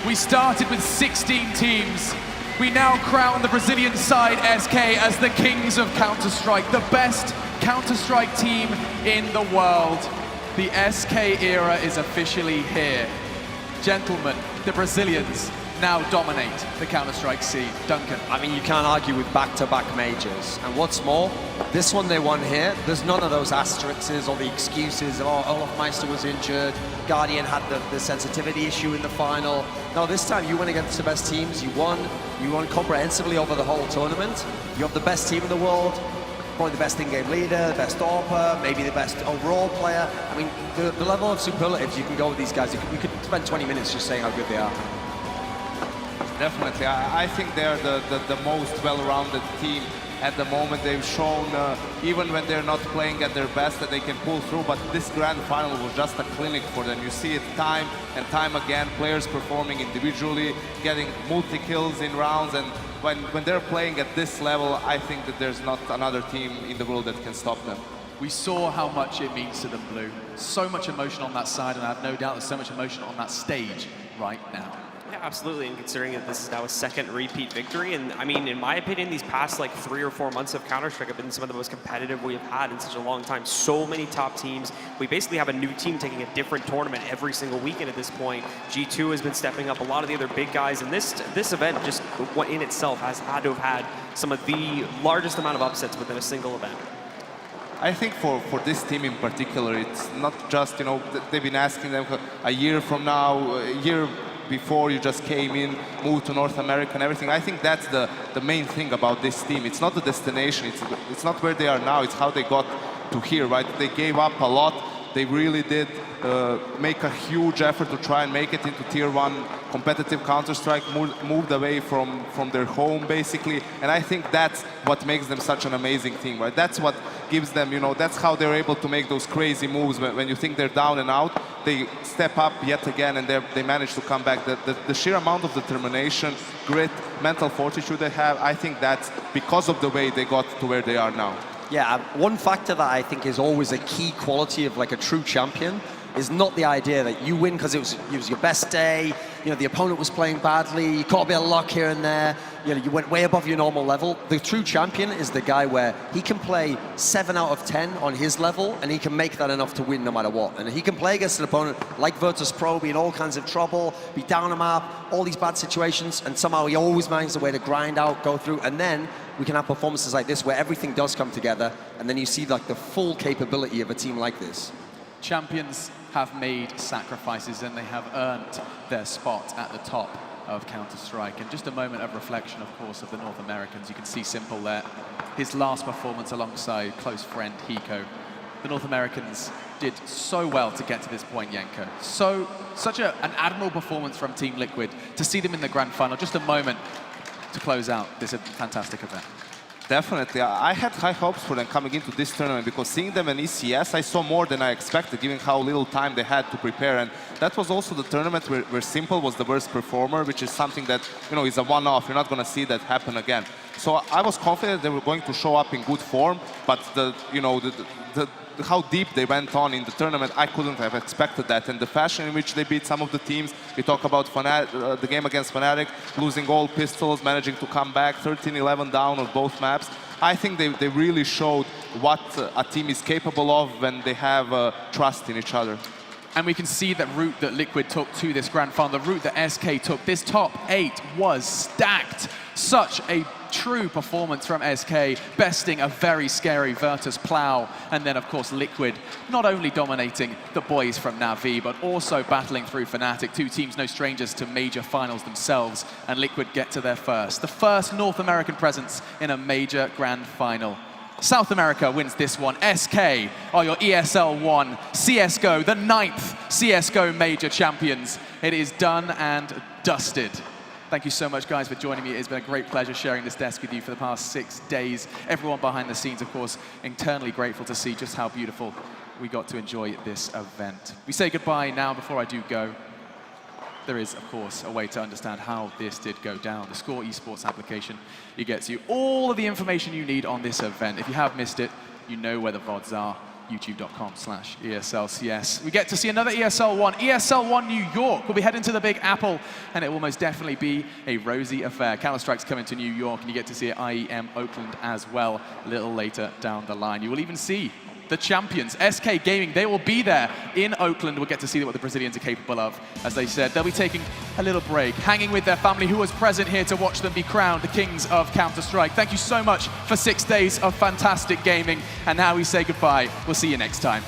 we started with 16 teams. We now crown the Brazilian side SK as the kings of Counter-Strike, the best Counter-Strike team in the world. The SK era is officially here. Gentlemen, the Brazilians now dominate the Counter-Strike scene. Duncan. I mean, you can't argue with back-to-back majors. And what's more, this one they won here, there's none of those asterisks or the excuses. Oh, Olaf Meister was injured, Guardian had the sensitivity issue in the final. No, this time you went against the best teams, you won comprehensively over the whole tournament. You have the best team in the world, probably the best in-game leader, the best AWPer, maybe the best overall player. I mean, the level of superlatives you can go with these guys, we could spend 20 minutes just saying how good they are. Definitely. I think they're the most well-rounded team at the moment. They've shown, even when they're not playing at their best, that they can pull through, but this grand final was just a clinic for them. You see it time and time again, players performing individually, getting multi-kills in rounds, and when they're playing at this level, I think that there's not another team in the world that can stop them. We saw how much it means to them, Blue. So much emotion on that side, and I have no doubt there's so much emotion on that stage right now. Yeah, absolutely, and considering that this is now a second repeat victory, and I mean, in my opinion, these past like 3 or 4 months of Counter-Strike have been some of the most competitive we've had in such a long time. So many top teams. We basically have a new team taking a different tournament every single weekend at this point. G2 has been stepping up, a lot of the other big guys, and this event just in itself has had to have had some of the largest amount of upsets within a single event. I think for this team in particular, it's not just, you know, they've been asking them a year from now, a year before you just came in, moved to North America and everything. I think that's the main thing about this team. It's not the destination, it's not where they are now, it's how they got to here, right? They gave up a lot. They really did make a huge effort to try and make it into Tier 1 competitive Counter-Strike, moved away from their home, basically. And I think that's what makes them such an amazing team, right? That's what gives them, you know, that's how they're able to make those crazy moves. When you think they're down and out, they step up yet again and they manage to come back. The sheer amount of determination, grit, mental fortitude they have, I think that's because of the way they got to where they are now. Yeah, one factor that I think is always a key quality of like a true champion is not the idea that you win because it was your best day, you know, the opponent was playing badly, you caught a bit of luck here and there, you know, you went way above your normal level. The true champion is the guy where he can play 7 out of 10 on his level and he can make that enough to win no matter what. And he can play against an opponent like Virtus Pro, be in all kinds of trouble, be down a map, all these bad situations, and somehow he always finds a way to grind out, go through, and then we can have performances like this where everything does come together, and then you see like the full capability of a team like this. Champions have made sacrifices and they have earned their spot at the top of Counter-Strike. And just a moment of reflection, of course, of the North Americans. You can see Simple there, his last performance alongside close friend Hiko. The North Americans did so well to get to this point, Yenko. Such an admirable performance from Team Liquid. To see them in the grand final, just a moment to close out this fantastic event. Definitely. I had high hopes for them coming into this tournament because seeing them in ECS, I saw more than I expected, given how little time they had to prepare. And that was also the tournament where Simple was the worst performer, which is something that, you know, is a one-off. You're not going to see that happen again. So I was confident they were going to show up in good form, but how deep they went on in the tournament, I couldn't have expected that. And the fashion in which they beat some of the teams, we talk about the game against Fnatic, losing all pistols, managing to come back, 13-11 down on both maps. I think they really showed what a team is capable of when they have trust in each other. And we can see that route that Liquid took to this grand final, the route that SK took. This top 8 was stacked. Such a true performance from SK, besting a very scary Virtus Plow. And then, of course, Liquid not only dominating the boys from Na'Vi, but also battling through Fnatic. Two teams no strangers to major finals themselves. And Liquid get to their the first North American presence in a major grand final. South America wins this one. SK are your ESL One CSGO, the 9th CSGO major champions. It is done and dusted. Thank you so much, guys, for joining me. It's been a great pleasure sharing this desk with you for the past 6 days. Everyone behind the scenes, of course, internally grateful to see just how beautiful we got to enjoy this event. We say goodbye now. Before I do go, there is, of course, a way to understand how this did go down. The Score Esports application, it gets you all of the information you need on this event. If you have missed it, you know where the VODs are. youtube.com/ESLCS. We get to see another ESL One. ESL One New York. We'll be heading to the Big Apple, and it will most definitely be a rosy affair. Counter-Strike's coming to New York, and you get to see it IEM Oakland as well a little later down the line. You will even see the champions, SK Gaming. They will be there in Oakland. We'll get to see what the Brazilians are capable of. As they said, they'll be taking a little break, hanging with their family who was present here to watch them be crowned the kings of Counter-Strike. Thank you so much for 6 days of fantastic gaming. And now we say goodbye. We'll see you next time.